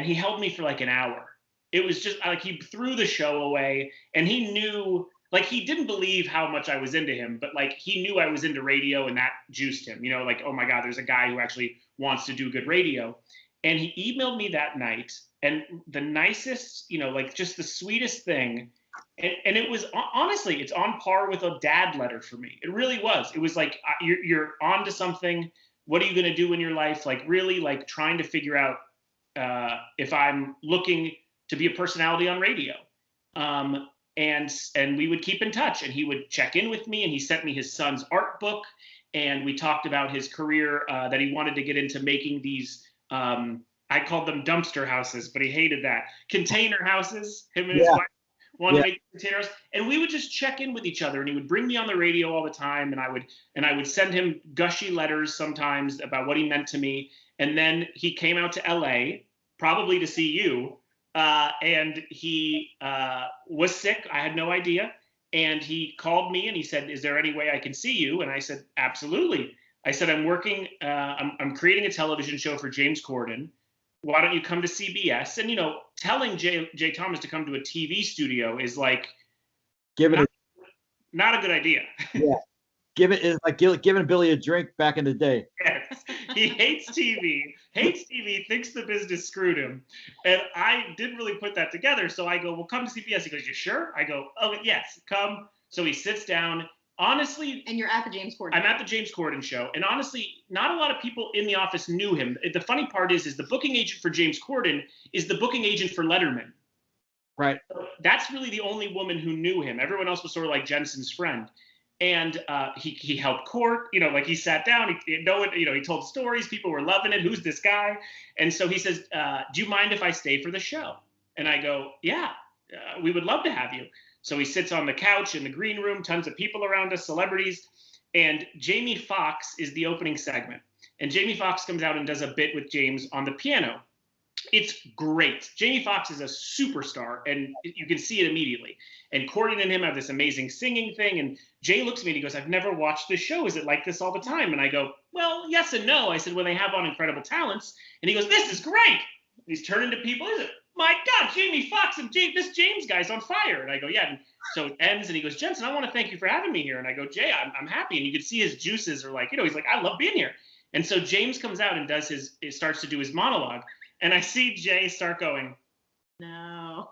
he held me for an hour. It was just he threw the show away, and he knew, he didn't believe how much I was into him, but he knew I was into radio, and that juiced him, oh my God, there's a guy who actually wants to do good radio. And he emailed me that night, and the nicest, just the sweetest thing. And it was honestly, it's on par with a dad letter for me. It really was. It was like you're on to something. What are you going to do in your life? Like really, like trying to figure out if I'm looking to be a personality on radio. And we would keep in touch, and he would check in with me, and he sent me his son's art book, and we talked about his career that he wanted to get into making these. I called them dumpster houses, but he hated that. Container houses. Him and his wife wanted to make containers, and we would just check in with each other. And he would bring me on the radio all the time, and I would send him gushy letters sometimes about what he meant to me. And then he came out to LA, probably to see you, and he was sick. I had no idea, and he called me and he said, "Is there any way I can see you?" And I said, "Absolutely." I said, "I'm working. I'm creating a television show for James Corden. Why don't you come to CBS?" And, telling Jay Thomas to come to a TV studio is like not a good idea. Yeah. It's like giving Billy a drink back in the day. Yes. He hates TV, thinks the business screwed him. And I didn't really put that together. So I go, "Well, come to CBS." He goes, "You sure?" I go, "Oh, yes, come." So he sits down. Honestly, and you're at the James Corden. I'm at the James Corden show, and honestly, not a lot of people in the office knew him. The funny part is the booking agent for James Corden is the booking agent for Letterman. Right. So that's really the only woman who knew him. Everyone else was sort of like Jensen's friend, and he helped court. Like he sat down. He told stories. People were loving it. Who's this guy? And so he says, "Do you mind if I stay for the show?" And I go, "Yeah, we would love to have you." So he sits on the couch in the green room, tons of people around us, celebrities, and Jamie Foxx is the opening segment. And Jamie Foxx comes out and does a bit with James on the piano. It's great. Jamie Foxx is a superstar, and you can see it immediately. And Corden and him have this amazing singing thing, and Jay looks at me and he goes, "I've never watched this show. Is it like this all the time?" And I go, "Well, yes and no." I said, "When they have on incredible talents." And he goes, "This is great." And he's turning to people. He's like, "My God, Jamie Foxx and this James guy's on fire." And I go, "Yeah." And so it ends, and he goes, "Jensen, I want to thank you for having me here." And I go, "Jay, I'm happy." And you could see his juices are like, he's like, "I love being here." And so James comes out and starts to do his monologue. And I see Jay start going, "No."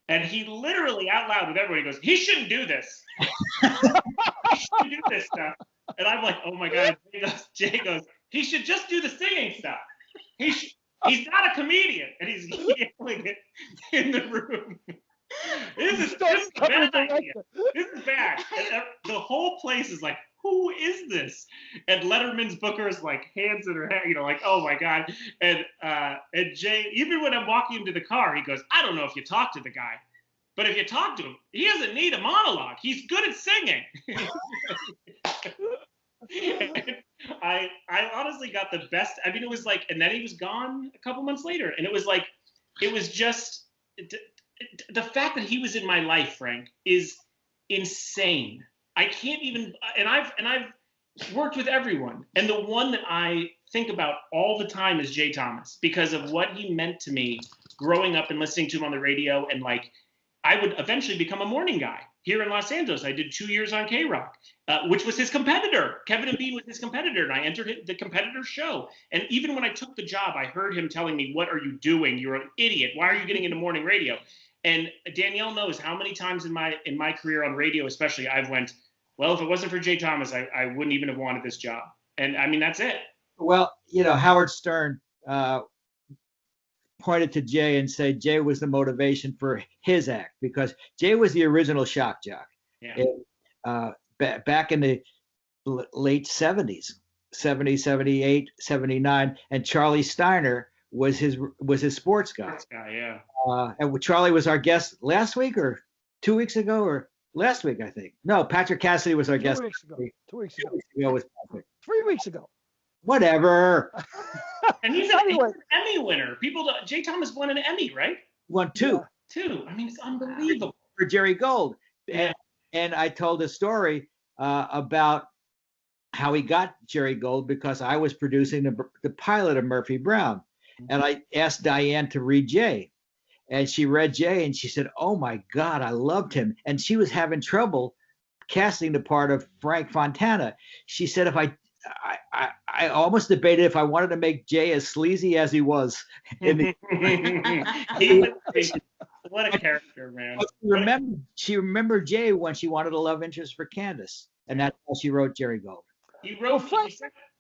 And he literally out loud with everybody goes, "He shouldn't do this. He shouldn't do this stuff." And I'm like, "Oh my God." Jay goes, "He should just do the singing stuff. He's not a comedian." And he's yelling it in the room. This is bad idea. This is bad. And the whole place is like, "Who is this?" And Letterman's booker's like hands in her head, like, "Oh my God." And Jay, even when I'm walking him to the car, he goes, "I don't know if you talk to the guy, but if you talk to him, he doesn't need a monologue. He's good at singing." I honestly got the best. I mean, it was like, and then he was gone a couple months later, and it was just the fact that he was in my life, Frank, is insane. I can't even, and I've worked with everyone, and the one that I think about all the time is Jay Thomas, because of what he meant to me growing up and listening to him on the radio. And like, I would eventually become a morning guy here in Los Angeles. I did 2 years on K-Rock, which was his competitor. Kevin and Bean was his competitor, and I entered the competitor's show. And even when I took the job, I heard him telling me, "What are you doing? You're an idiot. Why are you getting into morning radio?" And Danielle knows how many times in my career on radio, especially, I've went, "Well, if it wasn't for Jay Thomas, I wouldn't even have wanted this job." And I mean, that's it. Well, Howard Stern pointed to Jay and said Jay was the motivation for his act, because Jay was the original shock jock. Yeah. And, back in the late 70s, 70, 78, 79, and Charlie Steiner was his sports guy. Sports guy, yeah. And Charlie was our guest last week or 2 weeks ago, or last week, I think. No, Patrick Cassidy was our guest. 2 weeks ago. 2 weeks ago. 2 weeks ago was Patrick. 3 weeks ago. Whatever. And he's an Emmy winner. Jay Thomas won an Emmy, right? Won two. Yeah. Two. I mean, it's unbelievable. For Jerry Gold. Yeah. And I told a story about how he got Jerry Gold, because I was producing the pilot of Murphy Brown. And I asked Diane to read Jay. And she read Jay, and she said, "Oh my God, I loved him." And she was having trouble casting the part of Frank Fontana. She said, "If I almost debated if I wanted to make Jay as sleazy as he was." Well, What a character, man. But she remembered Jay when she wanted a love interest for Candace, and that's why she wrote Jerry Gold. He wrote.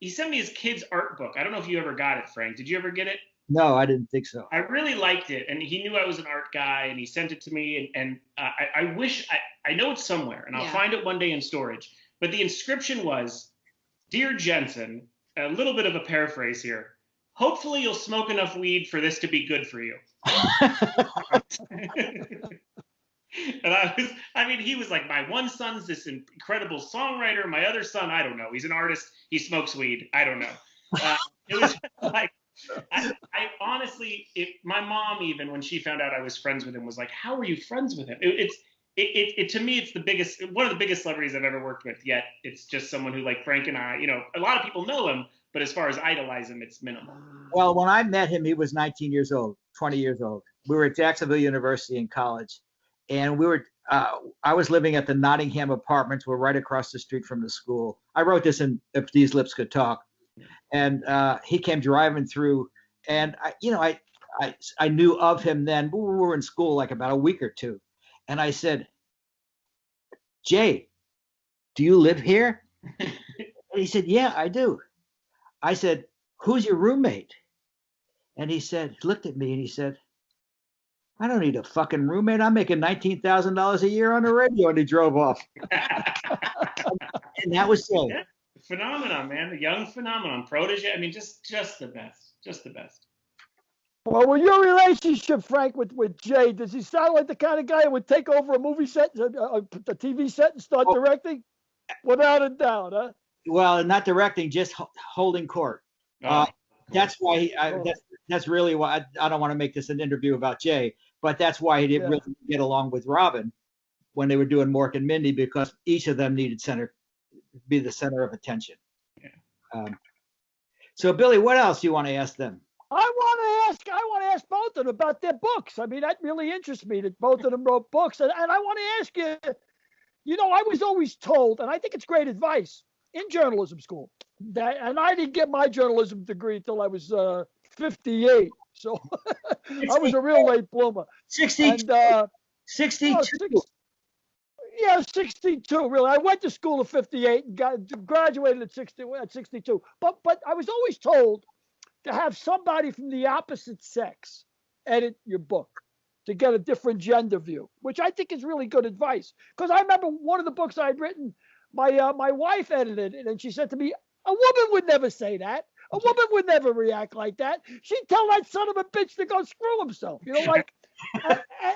He sent me his kid's art book. I don't know if you ever got it, Frank. Did you ever get it? No, I didn't think so. I really liked it, and he knew I was an art guy, and he sent it to me. And I wish I know it's somewhere, and I'll find it one day in storage. But the inscription was, "Dear Jensen," a little bit of a paraphrase here. Hopefully, you'll smoke enough weed for this to be good for you. And he was like, my one son's this incredible songwriter. My other son, I don't know. He's an artist. He smokes weed. I don't know. It was like, I honestly, my mom, even when she found out I was friends with him, was like, how are you friends with him? To me, it's one of the biggest celebrities I've ever worked with. Yet it's just someone who, like Frank and I, a lot of people know him, but as far as idolize him, it's minimal. Well, when I met him, he was 19 years old, 20 years old. We were at Jacksonville University in college, and I was living at the Nottingham Apartments. We're right across the street from the school. I wrote this in If These Lips Could Talk, and he came driving through, and I knew of him then. We were in school like about a week or two, and I said, "Jay, do you live here?" And he said, "Yeah, I do." I said, "Who's your roommate?" And he looked at me and he said, "I don't need a fucking roommate. I'm making $19,000 a year on the radio." And he drove off. And that was so. Yeah. Phenomenon, man. A young phenomenon. Protege. I mean, just the best. Just the best. Well, with your relationship, Frank, with Jay, does he sound like the kind of guy who would take over a movie set, a TV set, and start directing? Without a doubt, huh? Well, not directing, just holding court. That's why that's really why I don't want to make this an interview about Jay, but that's why he didn't really get along with Robin when they were doing Mork and Mindy, because each of them needed be the center of attention. Yeah. So Billy, what else do you want to ask them? I want to ask both of them about their books. I mean, that really interests me that both of them wrote books. And I want to ask you, I was always told, and I think it's great advice in journalism school, and I didn't get my journalism degree until I was 58. So I was a real late bloomer. 62. 62, really. I went to school at 58 and graduated at 62. But I was always told to have somebody from the opposite sex edit your book to get a different gender view, which I think is really good advice. Because I remember one of the books I'd written, my wife edited it, and she said to me, "A woman would never say that. A woman would never react like that. She'd tell that son of a bitch to go screw himself."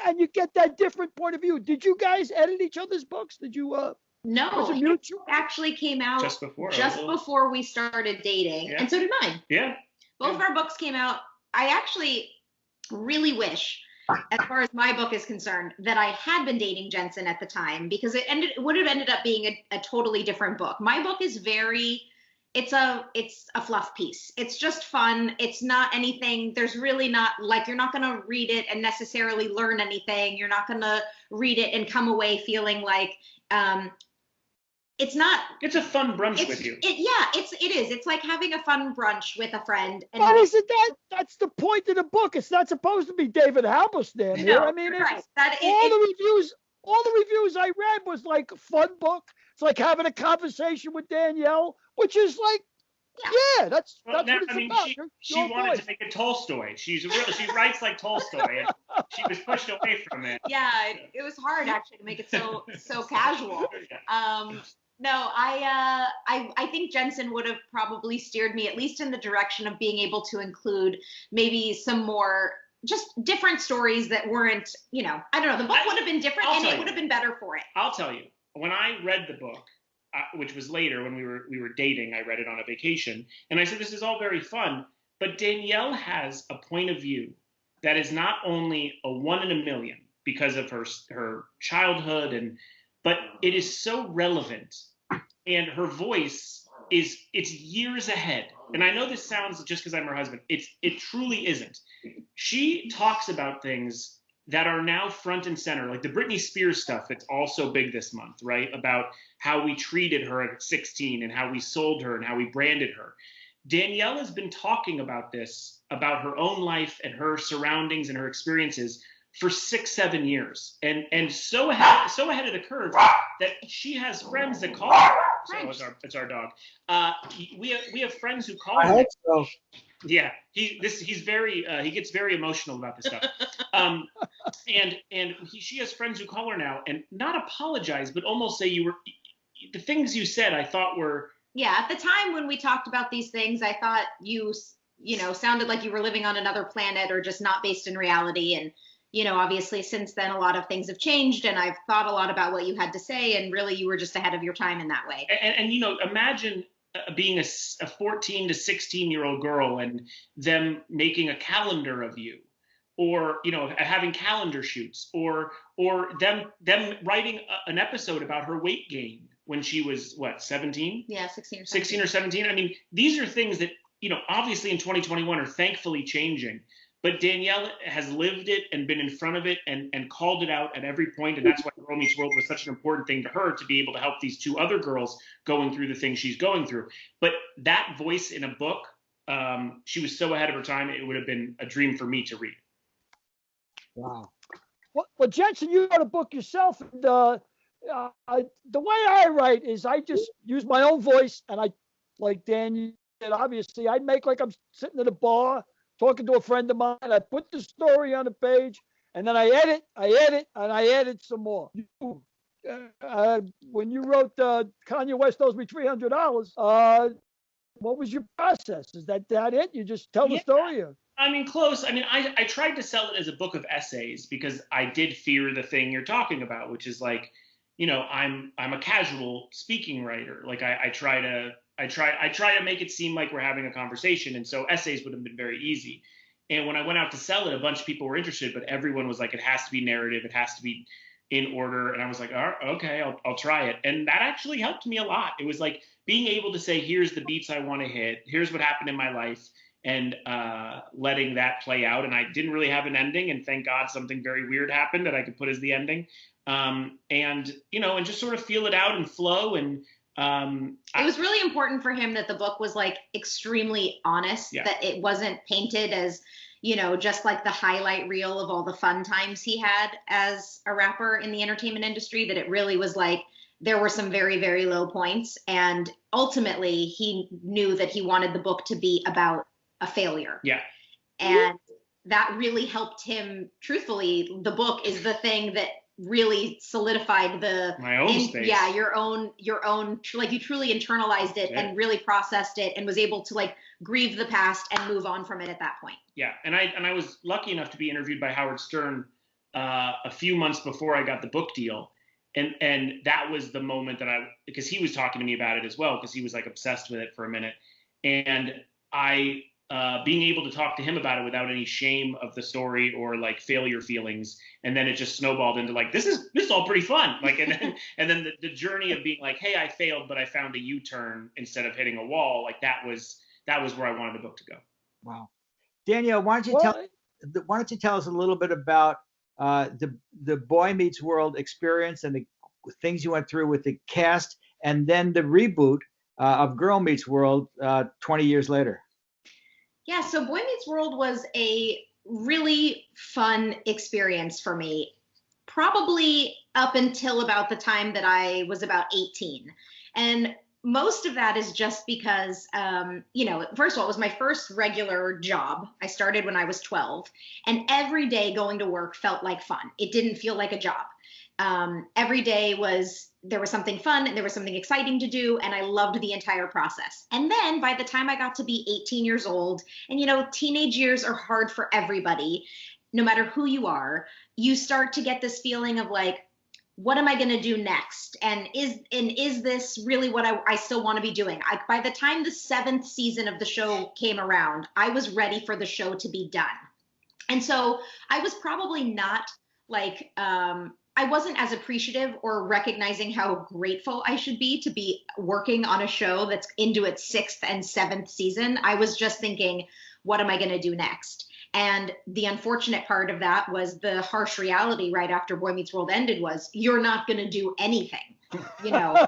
And you get that different point of view. Did you guys edit each other's books? Did you? No, it actually came out just before we started dating, and so did mine. Yeah. Both of our books came out. I actually really wish, as far as my book is concerned, that I had been dating Jensen at the time, because it would have ended up being a totally different book. My book is it's a fluff piece. It's just fun. It's not anything. There's really not, like, you're not going to read it and necessarily learn anything. You're not going to read it and come away feeling like, it's a fun brunch with you. It is. It's like having a fun brunch with a friend. And but isn't that's the point of the book? It's not supposed to be David Halberstam here. No, I mean, right. All the reviews I read was like a fun book. It's like having a conversation with Danielle, which is like, that's what it's about. She wanted to make a Tolstoy. She writes like Tolstoy, and she was pushed away from it. Yeah, it was hard actually to make it so casual. No, I think Jensen would have probably steered me at least in the direction of being able to include maybe some more just different stories that weren't, I don't know. The book would have been different, and it would have been better for it. I'll tell you, when I read the book, which was later when we were dating, I read it on a vacation, and I said, this is all very fun, but Danielle has a point of view that is not only a 1 in a million because of her childhood, but it is so relevant, and her voice it's years ahead. And I know this sounds just because I'm her husband. It truly isn't. She talks about things that are now front and center, like the Britney Spears stuff that's also big this month, right? About how we treated her at 16 and how we sold her and how we branded her. Danielle has been talking about this, about her own life and her surroundings and her experiences for 6-7 years, and so ahead of the curve that she has friends that call her. So it's our dog. We have friends who call her. I hope so. Yeah, he gets very emotional about this stuff. She has friends who call her now and not apologize, but almost say the things you said I thought were. Yeah, at the time when we talked about these things, I thought you sounded like you were living on another planet or just not based in reality. And, obviously since then, a lot of things have changed, and I've thought a lot about what you had to say, and really you were just ahead of your time in that way. And imagine being a 14 to 16-year-old girl and them making a calendar of you, or having calendar shoots, or them writing an episode about her weight gain when she was 17? Yeah, 16 or 17. 16 or 17. I mean, these are things that obviously in 2021 are thankfully changing, but Danielle has lived it and been in front of it and called it out at every point, and that's why Girl Meets World was such an important thing to her, to be able to help these two other girls going through the things she's going through. But that voice in a book, she was so ahead of her time, it would have been a dream for me to read. Wow. Well, Jensen, you wrote a book yourself. And, the way I write is I just use my own voice, and I, like Dan said, obviously, I'd make like I'm sitting at a bar talking to a friend of mine. I put the story on a page, and then I edit, and I edit some more. When you wrote Kanye West owes me $300, what was your process? Is that it? You just tell the story? Or? I mean, close. I mean, I tried to sell it as a book of essays because I did fear the thing you're talking about, which is like, I'm a casual speaking writer. Like I try to make it seem like we're having a conversation, and so essays would have been very easy. And when I went out to sell it, a bunch of people were interested, but everyone was like, it has to be narrative, it has to be in order. And I was like, okay, I'll try it. And that actually helped me a lot. It was like being able to say, here's the beats I want to hit, here's what happened in my life, and letting that play out. And I didn't really have an ending, and thank God something very weird happened that I could put as the ending. And just sort of feel it out and flow. And it was really important for him that the book was like extremely honest, that it wasn't painted as, just like the highlight reel of all the fun times he had as a rapper in the entertainment industry, that it really was like, there were some very, very low points. And ultimately he knew that he wanted the book to be about a failure. Yeah. And that really helped him. Truthfully, the book is the thing that really solidified my own space. Yeah, your own, like you truly internalized it and really processed it and was able to like grieve the past and move on from it at that point. Yeah, and I was lucky enough to be interviewed by Howard Stern a few months before I got the book deal, and that was the moment that because he was talking to me about it as well, because he was like obsessed with it for a minute, and I. Being able to talk to him about it without any shame of the story or like failure feelings, and then it just snowballed into like this is all pretty fun. Like and then the journey of being like, hey, I failed, but I found a U-turn instead of hitting a wall. Like that was where I wanted the book to go. Wow, Danielle, why don't you tell us a little bit about the Boy Meets World experience and the things you went through with the cast, and then the reboot of Girl Meets World 20 years later. Yeah, so Boy Meets World was a really fun experience for me, probably up until about the time that I was about 18. And most of that is just because, first of all, it was my first regular job. I started when I was 12, and every day going to work felt like fun. It didn't feel like a job. Every day there was something fun and there was something exciting to do, and I loved the entire process. And then by the time I got to be 18 years old, and teenage years are hard for everybody, no matter who you are, you start to get this feeling of like, what am I going to do next? And is this really what I still want to be doing? By the time the 7th season of the show came around, I was ready for the show to be done. And so I was probably not like, I wasn't as appreciative or recognizing how grateful I should be to be working on a show that's into its 6th and 7th season. I was just thinking, what am I going to do next? And the unfortunate part of that was the harsh reality right after Boy Meets World ended was you're not going to do anything. Yeah,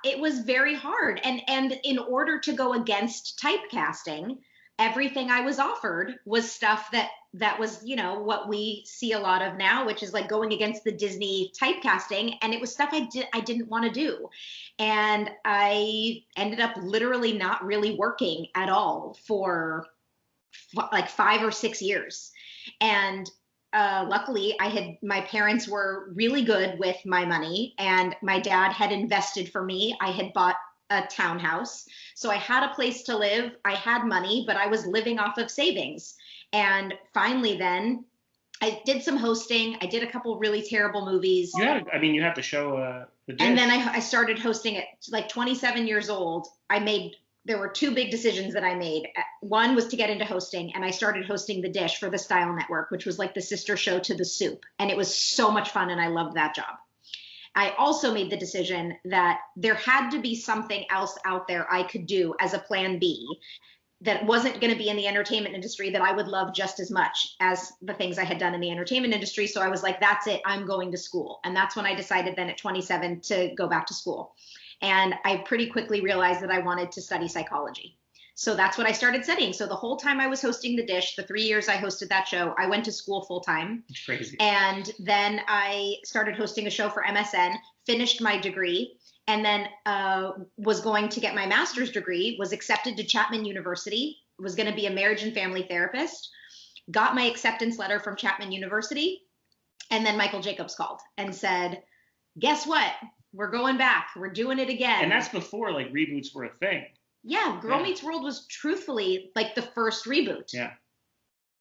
it was very hard. And in order to go against typecasting, everything I was offered was stuff that was, you know, what we see a lot of now, which is like going against the Disney typecasting. And it was stuff I didn't want to do. And I ended up literally not really working at all for like 5 or 6 years. And luckily my parents were really good with my money, and my dad had invested for me. I had bought a townhouse, so I had a place to live. I had money, but I was living off of savings. And finally then I did some hosting. I did a couple really terrible movies. You have to show the dish. And then I started hosting at like 27 years old. There were 2 big decisions that I made. One was to get into hosting, and I started hosting The Dish for the Style Network, which was like the sister show to The Soup. And it was so much fun, and I loved that job. I also made the decision that there had to be something else out there I could do as a plan B that wasn't going to be in the entertainment industry that I would love just as much as the things I had done in the entertainment industry. So I was like, that's it, I'm going to school. And that's when I decided then at 27 to go back to school. And I pretty quickly realized that I wanted to study psychology. So that's what I started studying. So the whole time I was hosting The Dish, the 3 years I hosted that show, I went to school full time. It's crazy. And then I started hosting a show for MSN, finished my degree, and then was going to get my master's degree, was accepted to Chapman University, was going to be a marriage and family therapist, got my acceptance letter from Chapman University. And then Michael Jacobs called and said, guess what? We're going back. We're doing it again. And that's before like reboots were a thing. Yeah, Girl Meets World was truthfully like the first reboot. Yeah.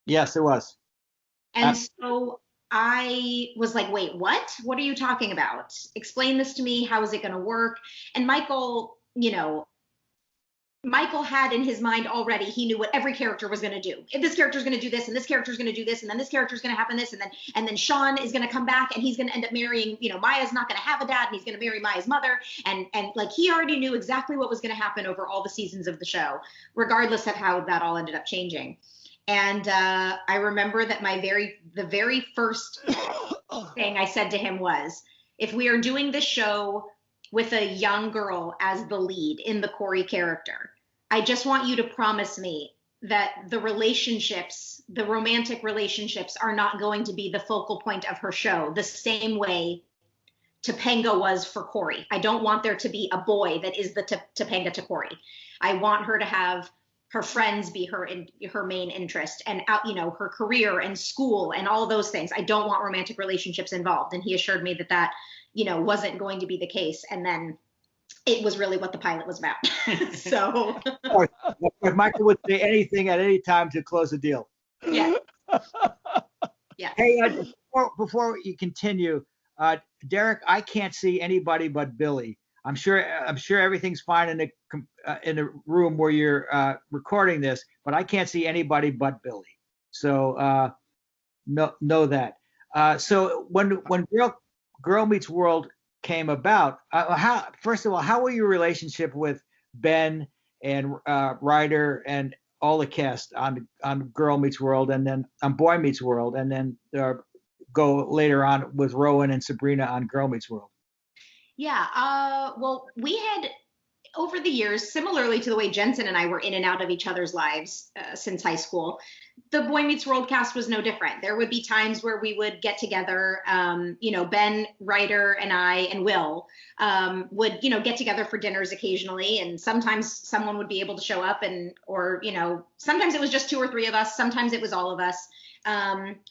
Yes, it was. And so I was like, wait, what? What are you talking about? Explain this to me. How is it going to work? And Michael, you know, Michael had in his mind already, he knew what every character was going to do. If this character is going to do this, and this character is going to do this, and then this character is going to happen this, and then Sean is going to come back, and he's going to end up marrying, you know, Maya's not going to have a dad, and he's going to marry Maya's mother, and like he already knew exactly what was going to happen over all the seasons of the show, regardless of how that all ended up changing. And I remember that the very first thing I said to him was, if we are doing this show with a young girl as the lead in the Corey character, I just want you to promise me that the relationships, the romantic relationships, are not going to be the focal point of her show the same way Topanga was for Corey. I don't want there to be a boy that is the Topanga to Corey. I want her to have her friends be her main interest, and you know, her career and school and all those things. I don't want romantic relationships involved. And he assured me that you know, wasn't going to be the case. And then it was really what the pilot was about. So Michael would say anything at any time to close a deal. yeah. Yeah. Hey, before you continue, Derek, I can't see anybody but Billy. I'm sure everything's fine in the room where you're recording this, but I can't see anybody but Billy. So know that. So when Girl Meets World came about, first of all, how was your relationship with Ben and Ryder and all the cast on Girl Meets World, and then on Boy Meets World, and then go later on with Rowan and Sabrina on Girl Meets World? Yeah. Well, we had, over the years, similarly to the way Jensen and I were in and out of each other's lives since high school, the Boy Meets World cast was no different. There would be times where we would get together, you know, Ben, Ryder, and I, and Will would, you know, get together for dinners occasionally. And sometimes someone would be able to show up, or, you know, sometimes it was just 2 or 3 of us. Sometimes it was all of us.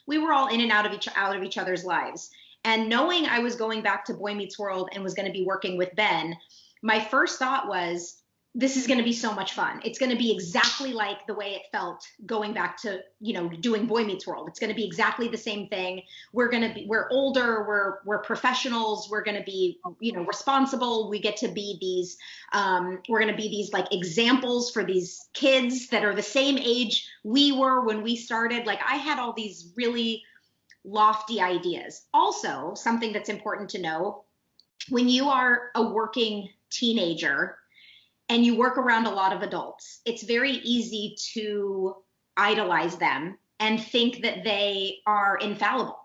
We were all in and out of each other's lives. And knowing I was going back to Boy Meets World and was going to be working with Ben, my first thought was, this is going to be so much fun. It's going to be exactly like the way it felt going back to, you know, doing Boy Meets World. It's going to be exactly the same thing. We're older, we're professionals. We're going to be, you know, responsible. We get to be these, we're going to be these like examples for these kids that are the same age we were when we started. Like, I had all these really lofty ideas. Also, something that's important to know, when you are a working teenager and you work around a lot of adults, it's very easy to idolize them and think that they are infallible.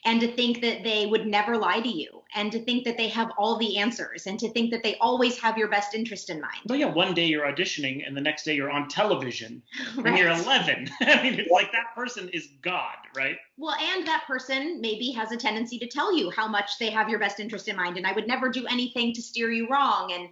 and to think that they would never lie to you, and to think that they have all the answers, and to think that they always have your best interest in mind. Well, yeah, one day you're auditioning and the next day you're on television Right. and you're 11. I mean, it's like that person is God, right? Well, and that person maybe has a tendency to tell you how much they have your best interest in mind, and I would never do anything to steer you wrong. And,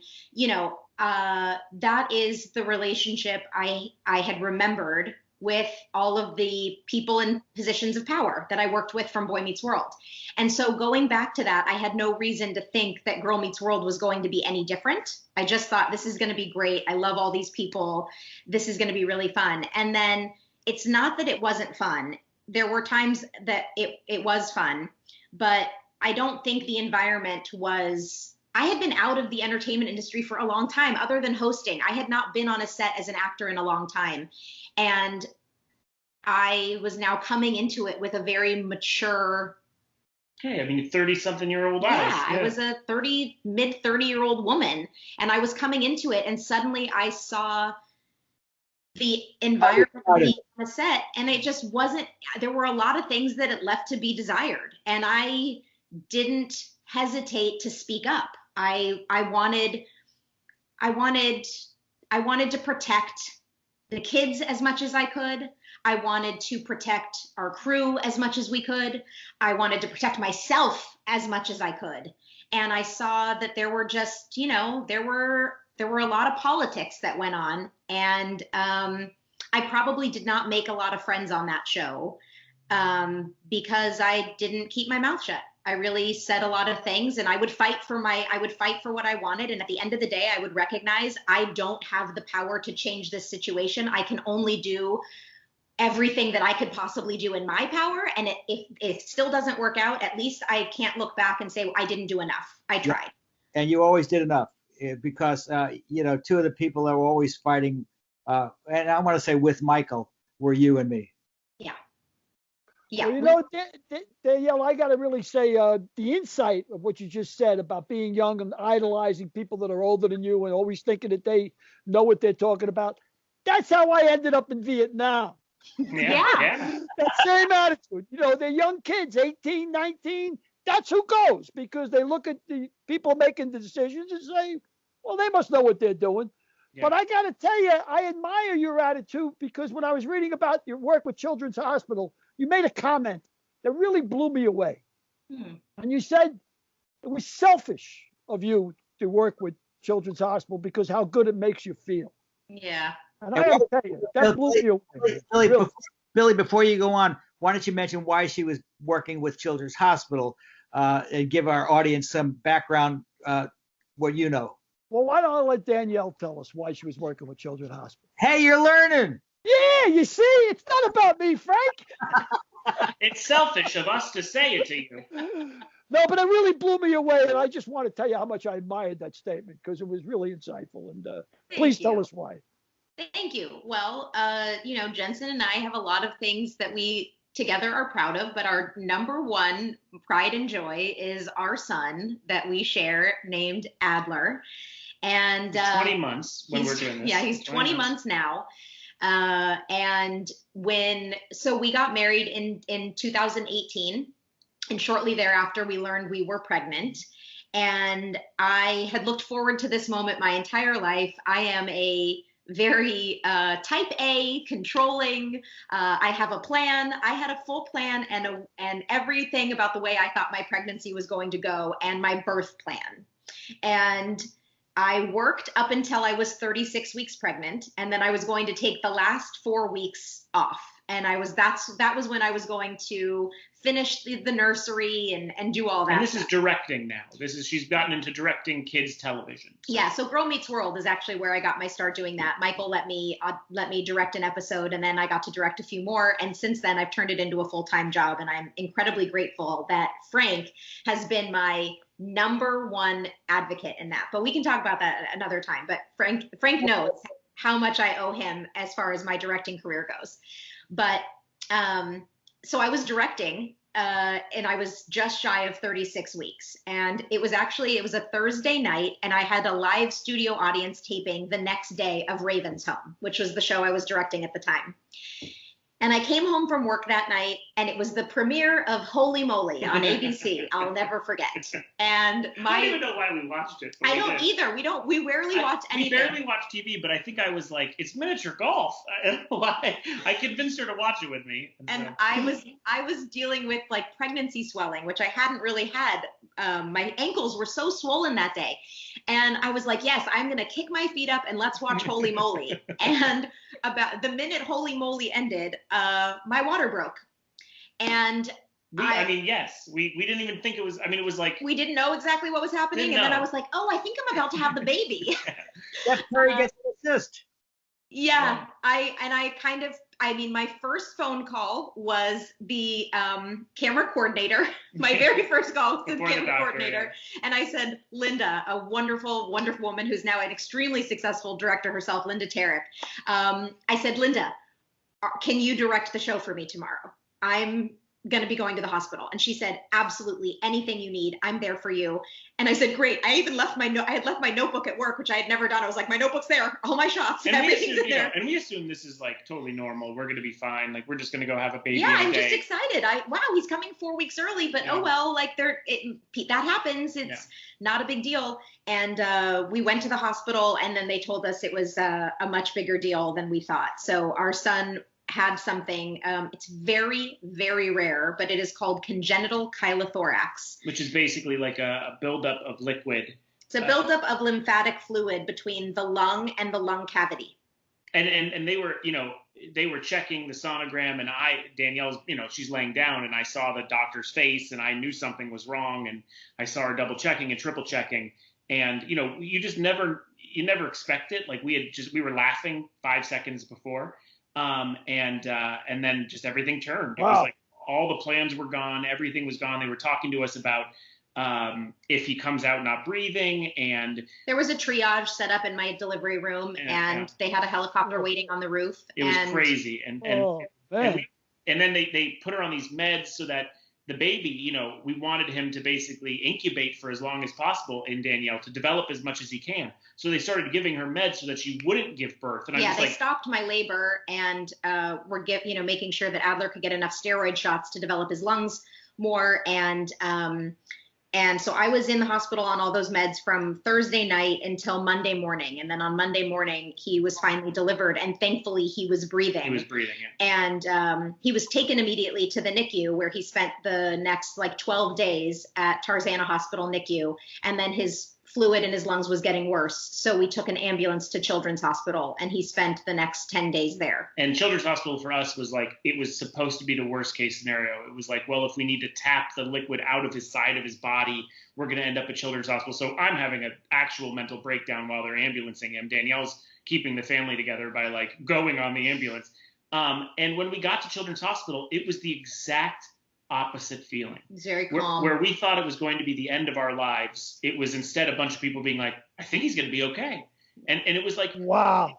that is the relationship I had remembered with all of the people in positions of power that I worked with from Boy Meets World. And so going back to that, I had no reason to think that Girl Meets World was going to be any different. I just thought, this is going to be great. I love all these people. This is going to be really fun. And then it's not that it wasn't fun. There were times that it was fun, but I don't think the environment was, I had been out of the entertainment industry for a long time, other than hosting. I had not been on a set as an actor in a long time. And I was now coming into it with a very mature, Hey, I mean, 30-something-year-old eyes. yeah, I was a mid 30-year-old woman, and I was coming into it, and suddenly I saw the environment being on the set, and it just wasn't, there were a lot of things that it left to be desired, and I didn't hesitate to speak up. I wanted to protect the kids as much as I could. I wanted to protect our crew as much as we could. I wanted to protect myself as much as I could. And I saw that there were just, there were a lot of politics that went on. And I probably did not make a lot of friends on that show because I didn't keep my mouth shut. I really said a lot of things, and I would fight for what I wanted. And at the end of the day, I would recognize I don't have the power to change this situation. I can only do everything that I could possibly do in my power. And if it still doesn't work out, at least I can't look back and say, well, I didn't do enough. I tried. And you always did enough because, two of the people that were always fighting, and I want to say with Michael, were you and me. Yeah. Yeah. Well, Danielle, I got to really say the insight of what you just said about being young and idolizing people that are older than you and always thinking that they know what they're talking about. That's how I ended up in Vietnam. Yeah. That same attitude. They're young kids, 18, 19. That's who goes, because they look at the people making the decisions and say, well, they must know what they're doing. Yeah. But I got to tell you, I admire your attitude, because when I was reading about your work with Children's Hospital, you made a comment that really blew me away. And you said it was selfish of you to work with Children's Hospital because how good it makes you feel. Yeah. And I have to tell you, that blew me away. Billy, before you go on, why don't you mention why she was working with Children's Hospital and give our audience some background, what you know. Well, why don't I let Danielle tell us why she was working with Children's Hospital? Hey, you're learning. Yeah, you see, it's not about me, Frank. It's selfish of us to say it to you. No, but it really blew me away, and I just want to tell you how much I admired that statement, because it was really insightful. And please tell us why. Thank you. Well, Jensen and I have a lot of things that we together are proud of, but our number one pride and joy is our son that we share, named Adler. And 20 months when we're doing this. Yeah, he's 20 months now. And so we got married in 2018, and shortly thereafter we learned we were pregnant. And I had looked forward to this moment my entire life. I am a very type A, controlling. I have a plan. I had a full plan and everything about the way I thought my pregnancy was going to go, and my birth plan. And I worked up until I was 36 weeks pregnant, and then I was going to take the last 4 weeks off. And that was when I was going to finish the nursery and do all that. And this is directing now. She's gotten into directing kids television. So. Yeah, so Girl Meets World is actually where I got my start doing that. Michael let me direct an episode, and then I got to direct a few more. And since then, I've turned it into a full-time job, and I'm incredibly grateful that Frank has been my number one advocate in that. But we can talk about that another time. But Frank knows how much I owe him as far as my directing career goes. But so I was directing, and I was just shy of 36 weeks. And it was a Thursday night, and I had a live studio audience taping the next day of Raven's Home, which was the show I was directing at the time. And I came home from work that night, and it was the premiere of Holy Moly on ABC. I'll never forget. And I don't even know why we watched it. I don't either. We rarely watch anything. We barely watch TV, but I think I was like, it's miniature golf. I don't know why. I convinced her to watch it with me. And so. I was dealing with like pregnancy swelling, which I hadn't really had. My ankles were so swollen that day. And I was like, yes, I'm going to kick my feet up and let's watch Holy Moly. And about the minute Holy Moly ended, my water broke. And I mean, yes, we didn't even think it was, I mean, it was like. We didn't know exactly what was happening. And then I was like, oh, I think I'm about to have the baby. Jeff Perry gets an assist. Yeah, my first phone call was the camera coordinator. My very first call was the camera coordinator. Yeah. And I said, Linda, a wonderful, wonderful woman who's now an extremely successful director herself, Linda Tarek. I said, Linda, can you direct the show for me tomorrow? I'm going to be going to the hospital. And she said, absolutely, anything you need, I'm there for you. And I said, great. I even left I had left my notebook at work, which I had never done. I was like, my notebook's there, all my shots, and everything's in there. And we assume this is like totally normal. We're going to be fine. Like, we're just going to go have a baby. Yeah, I'm just excited. Wow, he's coming 4 weeks early, but oh well, like that happens. It's not a big deal. And we went to the hospital, and then they told us it was a much bigger deal than we thought. So our son had something, it's very, very rare, but it is called congenital chylothorax. Which is basically like a buildup of liquid. It's a buildup of lymphatic fluid between the lung and the lung cavity. And they were checking the sonogram, and Danielle's, she's laying down, and I saw the doctor's face, and I knew something was wrong, and I saw her double checking and triple checking. And, you never expect it. Like we were laughing 5 seconds before. And then just everything turned. It was like all the plans were gone. Everything was gone. They were talking to us about if he comes out not breathing. And there was a triage set up in my delivery room, and they had a helicopter waiting on the roof. It was crazy. And then they put her on these meds so that the baby, we wanted him to basically incubate for as long as possible in Danielle to develop as much as he can. So they started giving her meds so that she wouldn't give birth. And they stopped my labor and were making sure that Adler could get enough steroid shots to develop his lungs more. And so I was in the hospital on all those meds from Thursday night until Monday morning. And then on Monday morning, he was finally delivered. And thankfully, he was breathing. He was breathing, yeah. And he was taken immediately to the NICU, where he spent the next 12 days at Tarzana Hospital NICU. And then his fluid in his lungs was getting worse. So we took an ambulance to Children's Hospital, and he spent the next 10 days there. And Children's Hospital for us was it was supposed to be the worst case scenario. It was like, well, if we need to tap the liquid out of his side of his body, we're going to end up at Children's Hospital. So I'm having an actual mental breakdown while they're ambulancing him. Danielle's keeping the family together by going on the ambulance. And when we got to Children's Hospital, it was the exact opposite feeling. Very calm. Where we thought it was going to be the end of our lives, it was instead a bunch of people being like, I think he's going to be okay. And it was like, wow.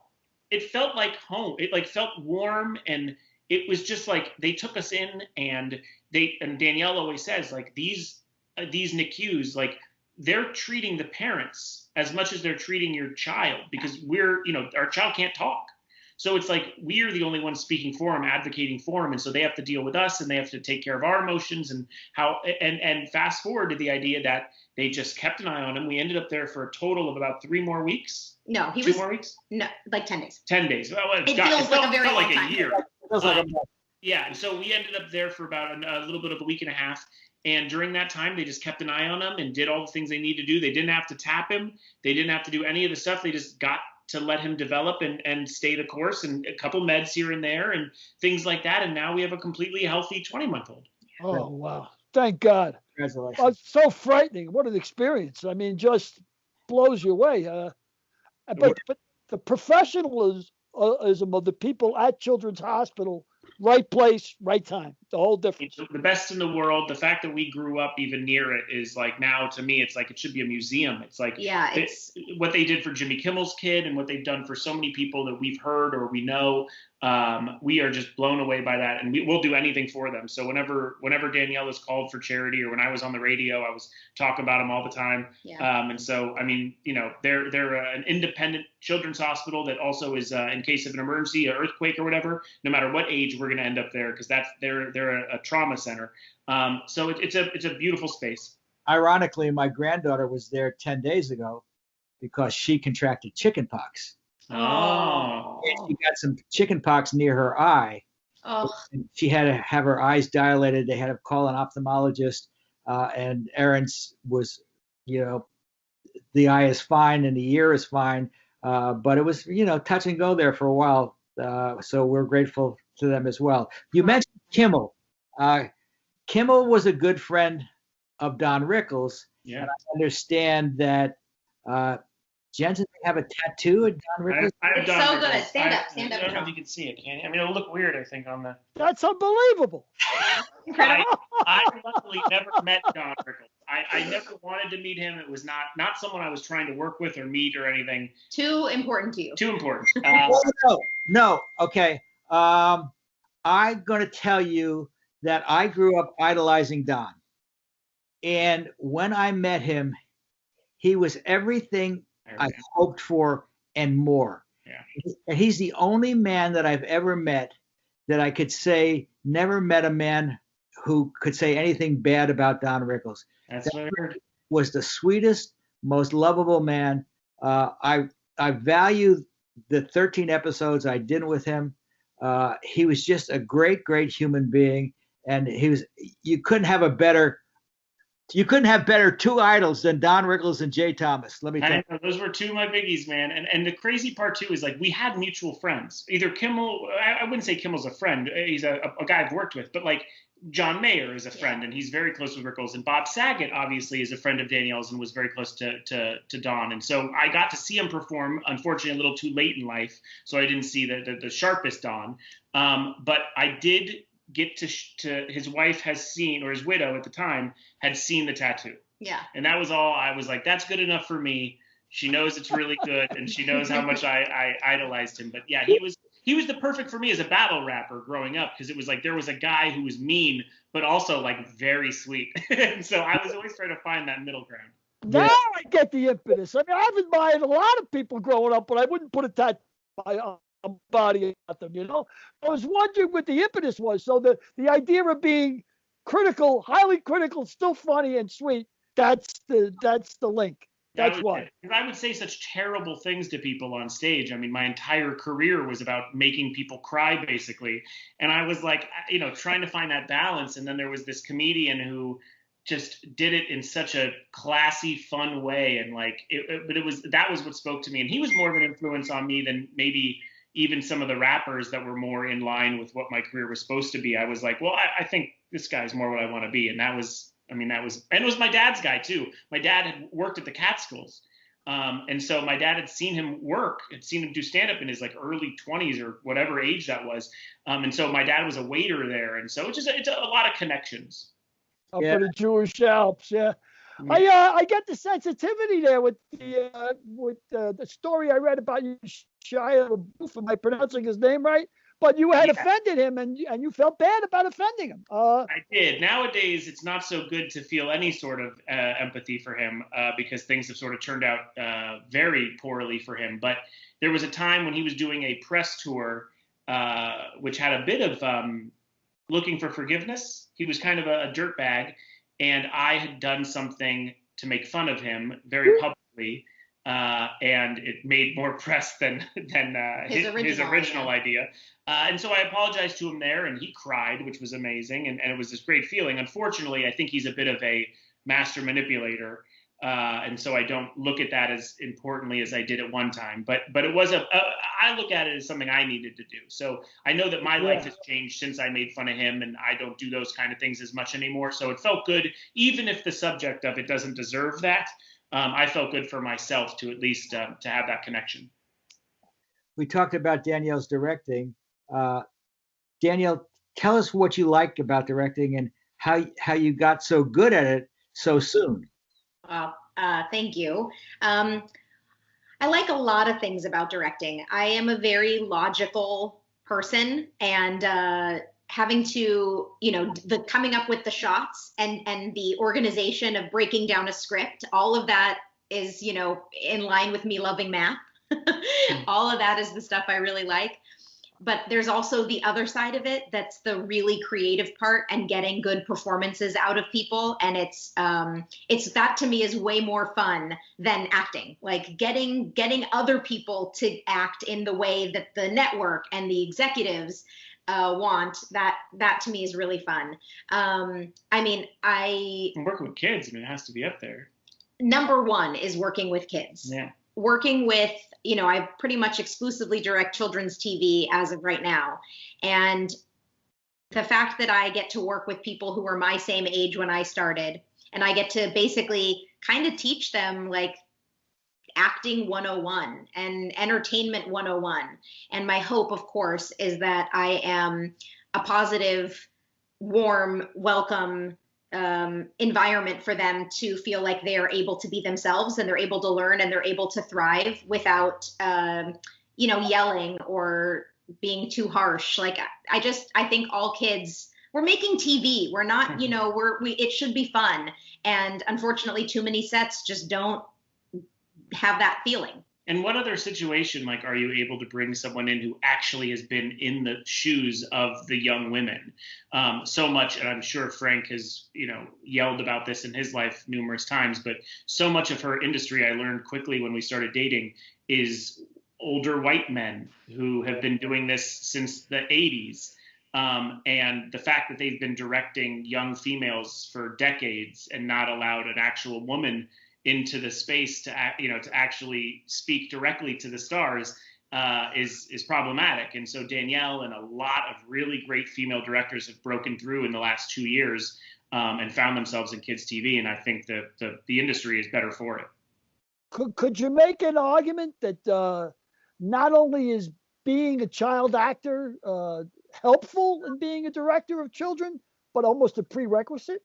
It felt like home. It felt warm, and it was just like they took us in, and Danielle always says these NICUs, they're treating the parents as much as they're treating your child, because our child can't talk. So it's like we're the only ones speaking for him, advocating for him, and so they have to deal with us, and they have to take care of our emotions and fast forward to the idea that they just kept an eye on him. We ended up there for a total of about 3 more weeks. No, Two more weeks? No, 10 days. 10 days. Well, it feels like a very long time. A year. Yeah, and so we ended up there for about a little bit of a week and a half. And during that time, they just kept an eye on him and did all the things they needed to do. They didn't have to tap him. They didn't have to do any of the stuff. They just got to let him develop and stay the course, and a couple meds here and there and things like that. And now we have a completely healthy 20-month-old. Oh, wow. Thank God. Congratulations. It's so frightening. What an experience. I mean, just blows you away. But the professionalism of the people at Children's Hospital, right place, right time. whole difference. The best in the world. The fact that we grew up even near it is like, now to me, it's like it should be a museum. It's like, Yeah, it's what they did for Jimmy Kimmel's kid and what they've done for so many people that we've heard or we know. We are just blown away by that, and we'll do anything for them. So whenever Danielle is called for charity, or when I was on the radio, I was talking about them all the time. yeah. And so, I mean, you know, they're an independent children's hospital that also is, in case of an emergency, an earthquake or whatever, no matter what age, we're going to end up there, because they're a trauma center. So it's a beautiful space. Ironically, my granddaughter was there 10 days ago because she contracted chickenpox. Oh. And she got some chickenpox near her eye. Oh, And she had to have her eyes dilated. They had to call an ophthalmologist. And Aaron's was, you know, the eye is fine and the ear is fine. But it was, you know, touch and go there for a while. So we're grateful to them as well. You mentioned Kimmel. Kimmel was a good friend of Don Rickles. Yeah. And I understand that Jensen may have a tattoo of Don Rickles. I've It's done so Rickles. good. Stand up, I stand up don't know now. if you can see it, can you? I mean, it'll look weird, I think, on the. That's unbelievable. incredible. I luckily never met Don Rickles. I never wanted to meet him. It was not someone I was trying to work with or meet or anything. Too important to you. Too important. No. Okay. I'm going to tell you that I grew up idolizing Don. And when I met him, he was everything I hoped for and more. Yeah. And he's the only man that I've ever met that I could say never met a man who could say anything bad about Don Rickles. That's what I heard. Was the sweetest, most lovable man. I value the 13 episodes I did with him. He was just a great, great human being, and you couldn't have better two idols than Don Rickles and Jay Thomas. Let me tell you. I know, those were two of my biggies, man. And the crazy part too is, like, we had mutual friends. Either Kimmel, I wouldn't say Kimmel's a friend. He's a guy I've worked with, but like John Mayer is a friend, and he's very close with Rickles. And Bob Saget obviously is a friend of Danielle's and was very close to Don. And so I got to see him perform, unfortunately a little too late in life, so I didn't see the sharpest Don. But I did get to his wife has seen, or his widow at the time had seen the tattoo. Yeah. And that was all. I was like, that's good enough for me. She knows it's really good, and she knows how much I idolized him. But yeah, he was the perfect for me as a battle rapper growing up, because it was like there was a guy who was mean but also like very sweet. And so I was always trying to find that middle ground. Now I get the impetus. I mean, I've admired a lot of people growing up, but I wouldn't put a tattoo on my body at them, you know? I was wondering what the impetus was. So the idea of being critical, highly critical, still funny and sweet, that's the link. That's why. Because I would say such terrible things to people on stage. I mean, my entire career was about making people cry, basically. And I was like, you know, trying to find that balance. And then there was this comedian who just did it in such a classy, fun way. And like, that was what spoke to me. And he was more of an influence on me than maybe even some of the rappers that were more in line with what my career was supposed to be. I was like, well, I think this guy's more what I want to be. And it was my dad's guy too. My dad had worked at the Catskills. And so my dad had seen him work, had seen him do stand-up in his like early 20s or whatever age that was. And so my dad was a waiter there. And so it's a lot of connections. For the Jewish Alps, yeah. I get the sensitivity there with the story I read about you, Shia LaBeouf. Am I pronouncing his name right? But you had offended him, and you felt bad about offending him. I did. Nowadays, it's not so good to feel any sort of empathy for him because things have sort of turned out very poorly for him. But there was a time when he was doing a press tour, which had a bit of looking for forgiveness. He was kind of a dirtbag, and I had done something to make fun of him very publicly. And it made more press than his original idea. And so I apologized to him there, and he cried, which was amazing. And it was this great feeling. Unfortunately, I think he's a bit of a master manipulator. And so I don't look at that as importantly as I did at one time. But it was I look at it as something I needed to do. So I know that my life has changed since I made fun of him, and I don't do those kind of things as much anymore. So it felt good, even if the subject of it doesn't deserve that. I felt good for myself to at least to have that connection. We talked about Danielle's directing. Danielle, tell us what you like about directing and how you got so good at it so soon. Thank you. I like a lot of things about directing. I am a very logical person, and having to, the coming up with the shots and the organization of breaking down a script, all of that is, in line with me loving math. All of that is the stuff I really like. But there's also the other side of it that's the really creative part and getting good performances out of people. And it's that to me is way more fun than acting. Like getting other people to act in the way that the network and the executives want, that to me is really fun. Working with kids, it has to be up there. Number one is working with kids. Yeah. Working with, I pretty much exclusively direct children's TV as of right now. And the fact that I get to work with people who were my same age when I started, and I get to basically kind of teach them like acting 101 and entertainment 101. And my hope, of course, is that I am a positive, warm, welcome environment for them to feel like they are able to be themselves and they're able to learn and they're able to thrive without, yelling or being too harsh. Like, I think all kids, we're making TV. We're not, it should be fun. And unfortunately, too many sets just don't have that feeling. And what other situation, are you able to bring someone in who actually has been in the shoes of the young women so much? And I'm sure Frank has, yelled about this in his life numerous times, but so much of her industry, I learned quickly when we started dating, is older white men who have been doing this since the 80s. And the fact that they've been directing young females for decades and not allowed an actual woman into the space to actually speak directly to the stars is problematic. And so Danielle and a lot of really great female directors have broken through in the last 2 years and found themselves in kids TV. And I think the industry is better for it. Could you make an argument that not only is being a child actor helpful in being a director of children, but almost a prerequisite?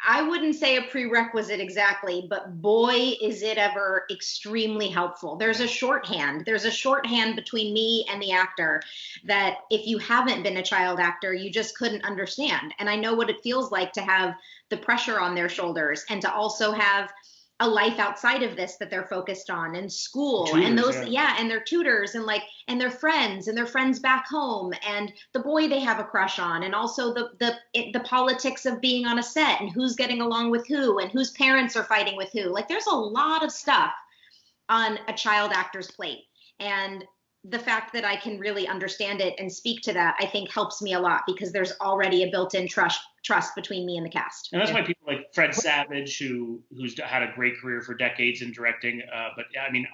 I wouldn't say a prerequisite exactly, but boy, is it ever extremely helpful. There's a shorthand between me and the actor that if you haven't been a child actor, you just couldn't understand. And I know what it feels like to have the pressure on their shoulders and to also have a life outside of this that they're focused on, and school tutors, and those, and their tutors and their friends back home and the boy they have a crush on, and also the politics of being on a set and who's getting along with who and whose parents are fighting with who. Like, there's a lot of stuff on a child actor's plate, and the fact that I can really understand it and speak to that, I think helps me a lot, because there's already a built-in trust between me and the cast. And that's why people like Fred Savage, who's had a great career for decades in directing, but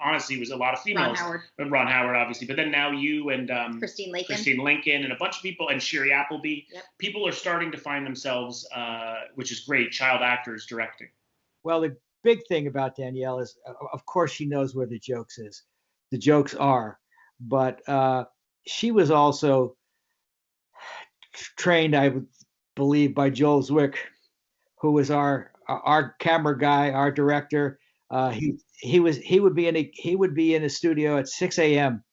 honestly, it was a lot of females. Ron Howard, obviously, but then now you and Christine Lincoln and a bunch of people, and Sherry Appleby. Yep. People are starting to find themselves, which is great, child actors directing. Well, the big thing about Danielle is, of course, she knows where the jokes are. But she was also trained, I would believe, by Joel Zwick, who was our camera guy, our director. He would be in a studio at 6 a.m.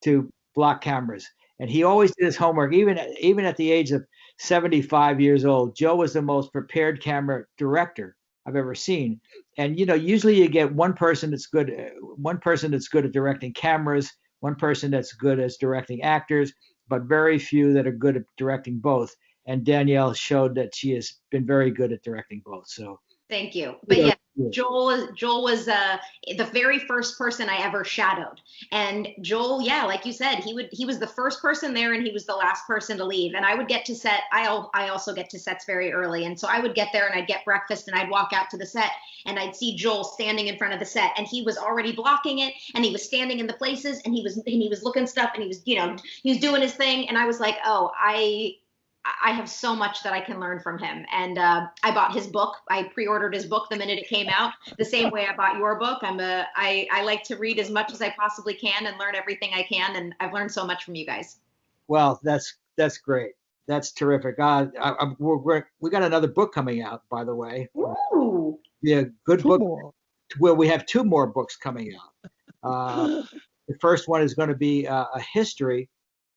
to block cameras, and he always did his homework. Even at the age of 75 years old, Joe was the most prepared camera director I've ever seen. And usually you get one person that's good at directing cameras, one person that's good at directing actors, but very few that are good at directing both. And Danielle showed that she has been very good at directing both. So thank you. But yeah, Joel was the very first person I ever shadowed. And Joel, like you said, he was the first person there and he was the last person to leave. And I would get to set. I also get to sets very early. And so I would get there and I'd get breakfast and I'd walk out to the set and I'd see Joel standing in front of the set, and he was already blocking it, and he was standing in the places, and he was looking stuff, and he was doing his thing. And I was like, oh, I have so much that I can learn from him. And I bought his book. I pre-ordered his book the minute it came out, the same way I bought your book. I like to read as much as I possibly can and learn everything I can. And I've learned so much from you guys. Well, that's That's great. That's terrific. We got another book coming out, by the way. Ooh. Yeah, good Two book. more. Well, we have 2 more books coming out. The first one is going to be a history.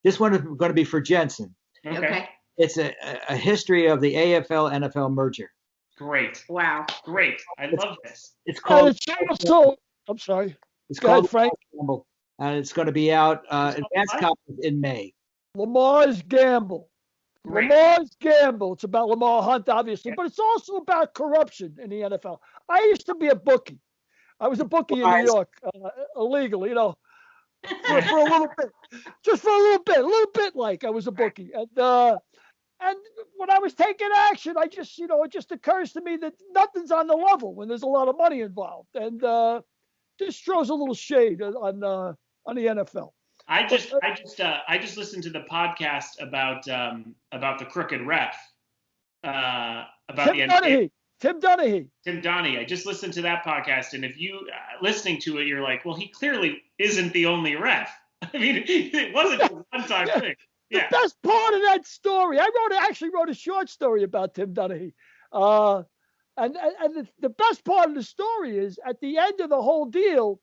This one is going to be for Jensen. Okay. It's a history of the AFL NFL merger. Great. Wow. Great. I love this. It's And called. it's also, I'm sorry. It's Go ahead, called Frank. Gamble, and it's going to be out advanced what? copies in May. Lamar's Gamble. Great. Lamar's Gamble. It's about Lamar Hunt, obviously, but it's also about corruption in the NFL. I used to be a bookie. I was a bookie in New York, illegally, for a little bit, just for a little bit like I was a bookie. And when I was taking action, I just, it just occurs to me that nothing's on the level when there's a lot of money involved. And this throws a little shade on the NFL. I just listened to the podcast about the crooked ref, about the NBA. Tim Donaghy. Tim Donaghy. I just listened to that podcast, and if you listening to it, you're like, well, he clearly isn't the only ref. I mean, it wasn't a one-time thing. The best part of that story, I actually wrote a short story about Tim Donaghy. And the best part of the story is at the end of the whole deal,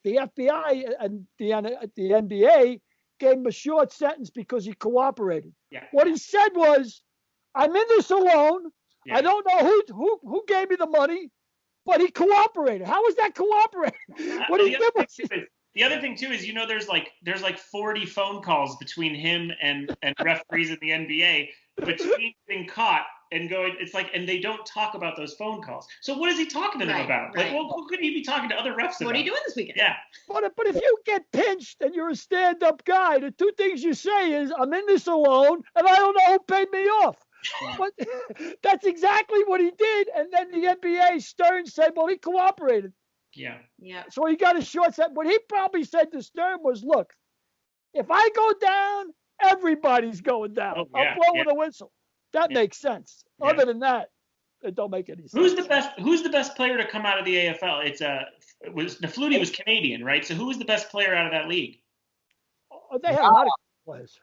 the FBI and the NBA gave him a short sentence because he cooperated. Yeah. What he said was, I'm in this alone. Yeah. I don't know who gave me the money, but he cooperated. How is that cooperating? What he did was the other thing too is, there's like 40 phone calls between him and referees in the NBA between being caught and going. It's like, and they don't talk about those phone calls. So what is he talking to them about? Right. Like, well, who could he be talking to other refs about? What are you doing this weekend? Yeah. But if you get pinched and you're a stand-up guy, the 2 things you say is, I'm in this alone and I don't know who paid me off. But that's exactly what he did. And then the NBA, Stern said, well, he cooperated. Yeah. Yeah. So he got a short set. What he probably said to Stern was, look, if I go down, everybody's going down. Oh, yeah, I'm blowing a whistle. That makes sense. Yeah. Other than that, it don't make any sense. Who's the best player to come out of the AFL? Nafluti was Canadian, right? So who was the best player out of that league? They had a lot of players.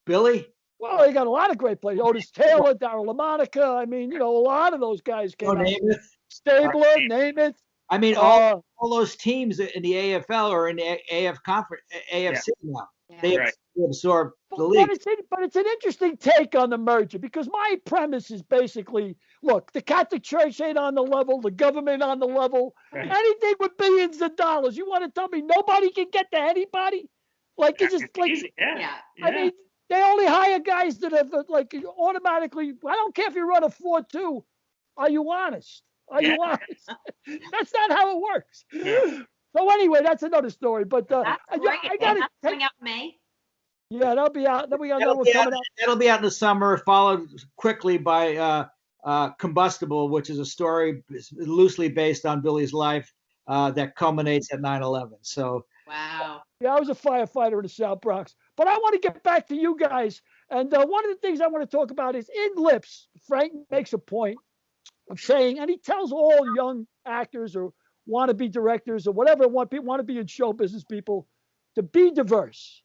Billy? Well, they got a lot of great players. Otis Taylor, Darryl LaMonica. I mean, a lot of those guys came out. Namath. Stabler, Namath. I mean, all those teams in the AFL are in the AFC now. Yeah. They Right. absorb the league. But it's an interesting take on the merger because my premise is basically, look, the Catholic Church ain't on the level, the government on the level, Right. anything with billions of dollars. You want to tell me nobody can get to anybody? Like, it's just like, Easy. Yeah. I mean, they only hire guys that have like automatically. I don't care if you run a 4.2. Are you honest? Are you honest? That's not how it works. Yeah. So anyway, that's another story. But That's great. I got That's to. coming out in May. Yeah, that'll be out. Then we got That'll another be, one out, coming out. that'll be out in the summer, followed quickly by Combustible, which is a story loosely based on Billy's life that culminates at 9/11. So, Wow. Yeah, I was a firefighter in the South Bronx. But I want to get back to you guys. And one of the things I want to talk about is in Lips, Frank makes a point of saying, and he tells all young actors or wannabe directors or whatever want to be in show business people to be diverse.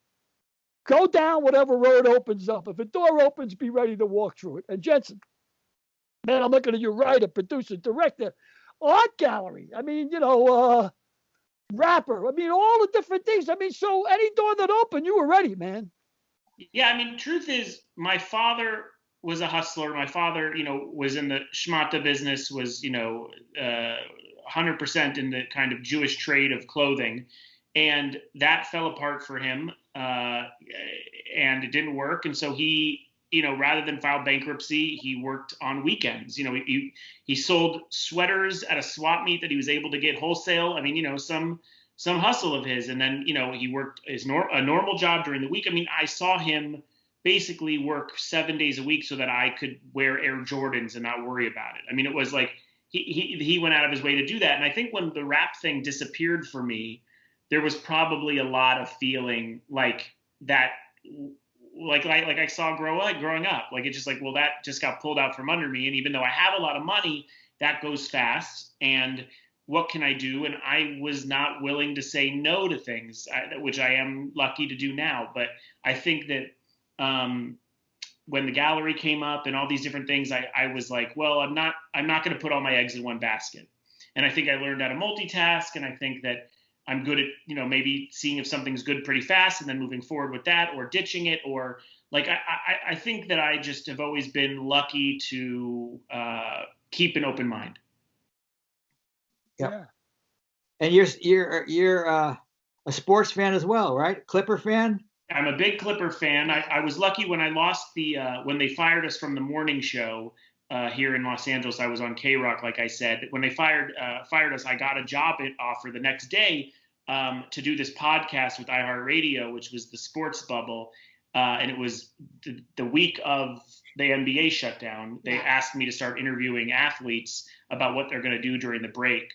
Go down whatever road opens up. If a door opens, be ready to walk through it. And Jensen, man, I'm looking at you, writer, producer, director, art gallery. I mean, rapper. I mean, all the different things. I mean, so any door that opened, you were ready, man. Yeah, I mean, truth is, my father was a hustler. My father, was in the schmata business, was, 100% in the kind of Jewish trade of clothing. And that fell apart for him, and it didn't work. And so he, rather than file bankruptcy, he worked on weekends. He sold sweaters at a swap meet that he was able to get wholesale. I mean, some hustle of his. And then, he worked a normal job during the week. I mean, I saw him basically work 7 days a week so that I could wear Air Jordans and not worry about it. I mean, it was like he went out of his way to do that. And I think when the rap thing disappeared for me, there was probably a lot of feeling like that, like I saw growing up. Like, it's just like, well, that just got pulled out from under me. And even though I have a lot of money, that goes fast. And what can I do? And I was not willing to say no to things, which I am lucky to do now. But I think that when the gallery came up and all these different things, I was like, well, I'm not going to put all my eggs in one basket. And I think I learned how to multitask. And I think that I'm good at, maybe seeing if something's good pretty fast and then moving forward with that, or ditching it, or like, I think that I just have always been lucky to keep an open mind. Yeah. And you're a sports fan as well, right? Clipper fan? I'm a big Clipper fan. I was lucky when I lost when they fired us from the morning show here in Los Angeles. I was on K-Rock, like I said. When they fired us, I got a job offer the next day to do this podcast with iHeartRadio, which was the Sports Bubble. And it was the week of the NBA shutdown. They asked me to start interviewing athletes about what they're going to do during the break,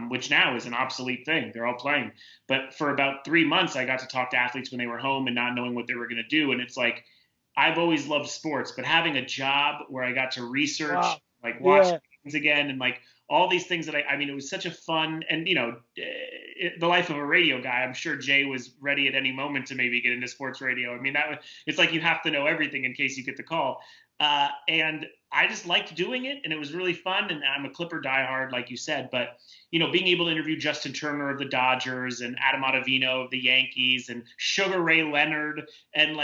which now is an obsolete thing. They're all playing. But for about 3 months, I got to talk to athletes when they were home and not knowing what they were going to do. And it's like, I've always loved sports, but having a job where I got to research, watch things again, and like all these things that I mean, it was such a fun, and the life of a radio guy. I'm sure Jay was ready at any moment to maybe get into sports radio. I mean, it's like you have to know everything in case you get the call. And I just liked doing it, and it was really fun. And I'm a Clipper diehard, like you said, but being able to interview Justin Turner of the Dodgers and Adam Ottavino of the Yankees and Sugar Ray Leonard and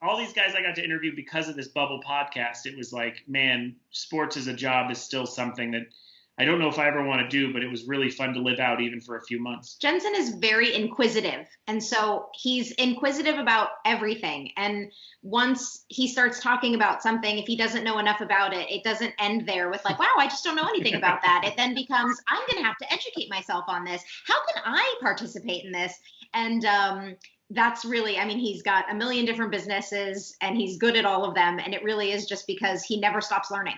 all these guys I got to interview because of this Bubble podcast. It was like, man, sports as a job is still something that I don't know if I ever want to do, but it was really fun to live out even for a few months. Jensen is very inquisitive. And so he's inquisitive about everything. And once he starts talking about something, if he doesn't know enough about it, it doesn't end there with like, wow, I just don't know anything about that. It then becomes, I'm going to have to educate myself on this. How can I participate in this? And that's really, I mean, he's got a million different businesses and he's good at all of them. And it really is just because he never stops learning.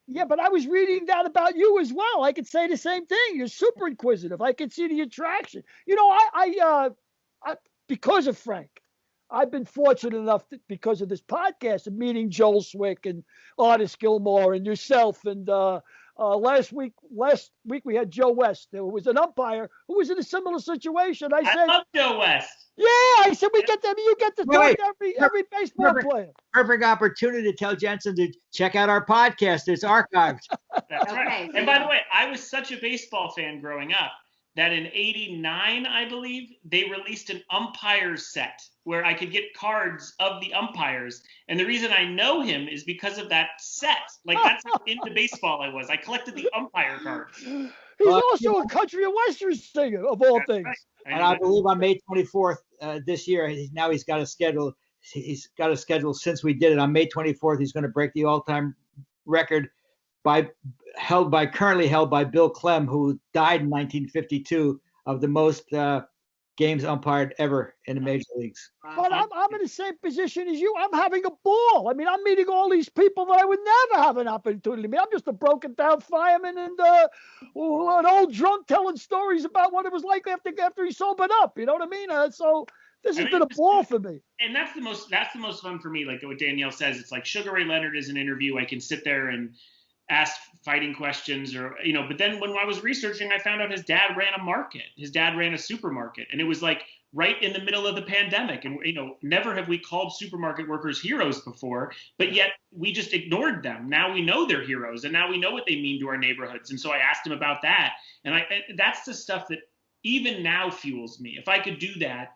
Yeah, but I was reading that about you as well. I could say the same thing. You're super inquisitive. I could see the attraction. I because of Frank, I've been fortunate enough because of this podcast of meeting Joel Swick and Artis Gilmore and yourself. And last week we had Joe West. There was an umpire who was in a similar situation. I love Joe West. Yeah, I said you get to talk to every baseball player. Perfect opportunity to tell Jensen to check out our podcast. It's archived. That's right. And by the way, I was such a baseball fan growing up that in '89, I believe, they released an umpire set where I could get cards of the umpires. And the reason I know him is because of that set. Like, that's how into baseball I was. I collected the umpire cards. He's also a country and western singer, of all things. Right. And I believe on May 24th this year, he's got a schedule. He's got a schedule since we did it. On May 24th, he's going to break the all-time record currently held by Bill Clem, who died in 1952, of the most games umpired ever in the major leagues. But I'm in the same position as you. I'm having a ball. I mean, I'm meeting all these people that I would never have an opportunity to meet. I'm just a broken down fireman and an old drunk telling stories about what it was like after he sobered up. You know what I mean? So this has been a ball for me. And that's the most fun for me. Like what Danielle says, it's like Sugar Ray Leonard is an interview. I can sit there and ask fighting questions but then when I was researching, I found out his dad ran a market. His dad ran a supermarket, and it was like right in the middle of the pandemic. And, never have we called supermarket workers heroes before, but yet we just ignored them. Now we know they're heroes, and now we know what they mean to our neighborhoods. And so I asked him about that. And that's the stuff that even now fuels me. If I could do that,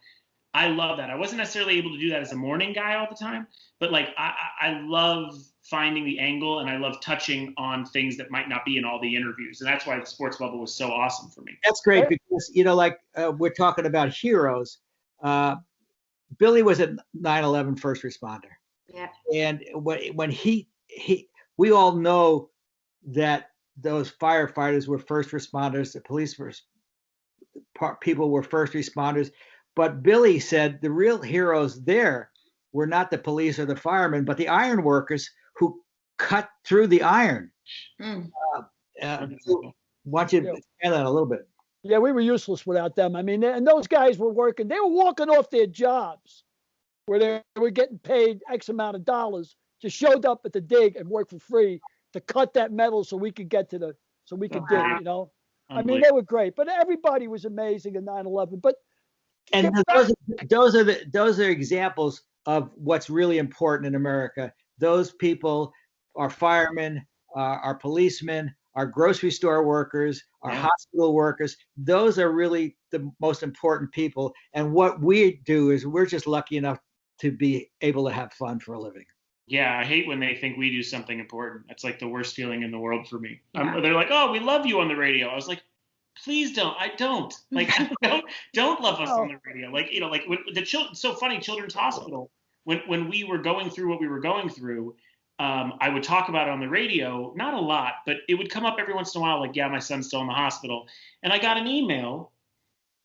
I love that. I wasn't necessarily able to do that as a morning guy all the time, but like I love finding the angle, and I love touching on things that might not be in all the interviews. And that's why the Sports Bubble was so awesome for me. That's great because, we're talking about heroes. Billy was a 9/11 first responder. Yeah. And when we all know that those firefighters were first responders, the police people were first responders. But Billy said the real heroes there were not the police or the firemen, but the iron workers who cut through the iron. Why don't you expand that a little bit? Yeah, we were useless without them. I mean, and those guys were working. They were walking off their jobs where they were getting paid X amount of dollars, just showed up at the dig and worked for free to cut that metal so we could get to dig, I mean, they were great, but everybody was amazing in 9/11. But And those are examples of what's really important in America. Those people are firemen, our policemen, our grocery store workers, our hospital workers. Those are really the most important people. And what we do is we're just lucky enough to be able to have fun for a living. Yeah, I hate when they think we do something important. That's like the worst feeling in the world for me. They're like, "Oh, we love you on the radio." I was like, "Please don't. I don't. Like, don't love us on the radio." Like, like when the children. So funny, Children's Hospital. When we were going through what we were going through, I would talk about it on the radio. Not a lot, but it would come up every once in a while. Like, yeah, my son's still in the hospital, and I got an email.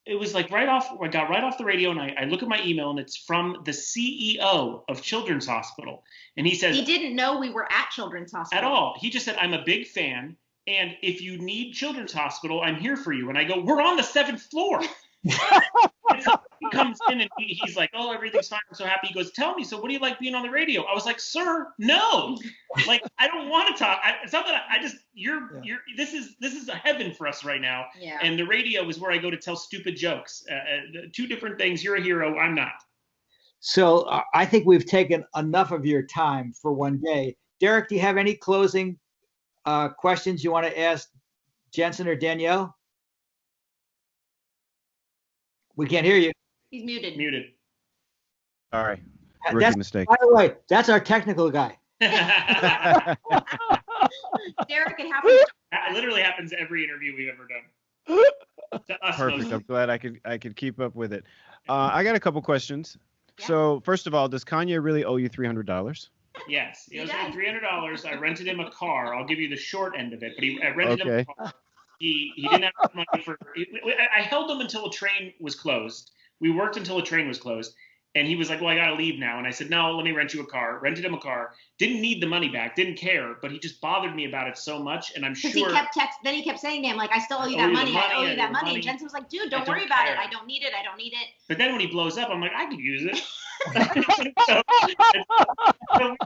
It was like I got right off the radio, and I look at my email, and it's from the CEO of Children's Hospital. And he says, he didn't know we were at Children's Hospital. At all. He just said, "I'm a big fan, and if you need Children's Hospital, I'm here for you." And I go, "We're on the 7th floor." So he comes in, and he's like, "Oh, everything's fine. I'm so happy." He goes, "Tell me, so what do you like being on the radio?" I was like, "Sir, no. Like, I don't want to talk. It's not that I just, this is a heaven for us right now." Yeah. And the radio is where I go to tell stupid jokes. Two different things. You're a hero. I'm not. So I think we've taken enough of your time for one day. Derek, do you have any closing questions you want to ask Jensen or Danielle? We can't hear you. He's muted. Muted. All right. Rookie mistake. By the way, that's our technical guy. Derek, it happens. It literally happens every interview we've ever done. To us, Perfect. mostly. I'm glad I could keep up with it. I got a couple questions. Yeah. So first of all, does Kanye really owe you $300? Yes, he owes me does. $300. I rented him a car. I'll give you the short end of it, but I rented him a car. He didn't have enough money for. I held him until a train was closed. We worked until a train was closed, and he was like, "Well, I gotta leave now." And I said, "No, let me rent you a car." Rented him a car. Didn't need the money back. Didn't care, but he just bothered me about it so much, and I'm sure. Because then he kept saying to him, like, "I still owe you that money. I owe you that money." And Jensen was like, "Dude, don't worry about it. I don't need it. I don't need it." But then when he blows up, I'm like, "I could use it." so we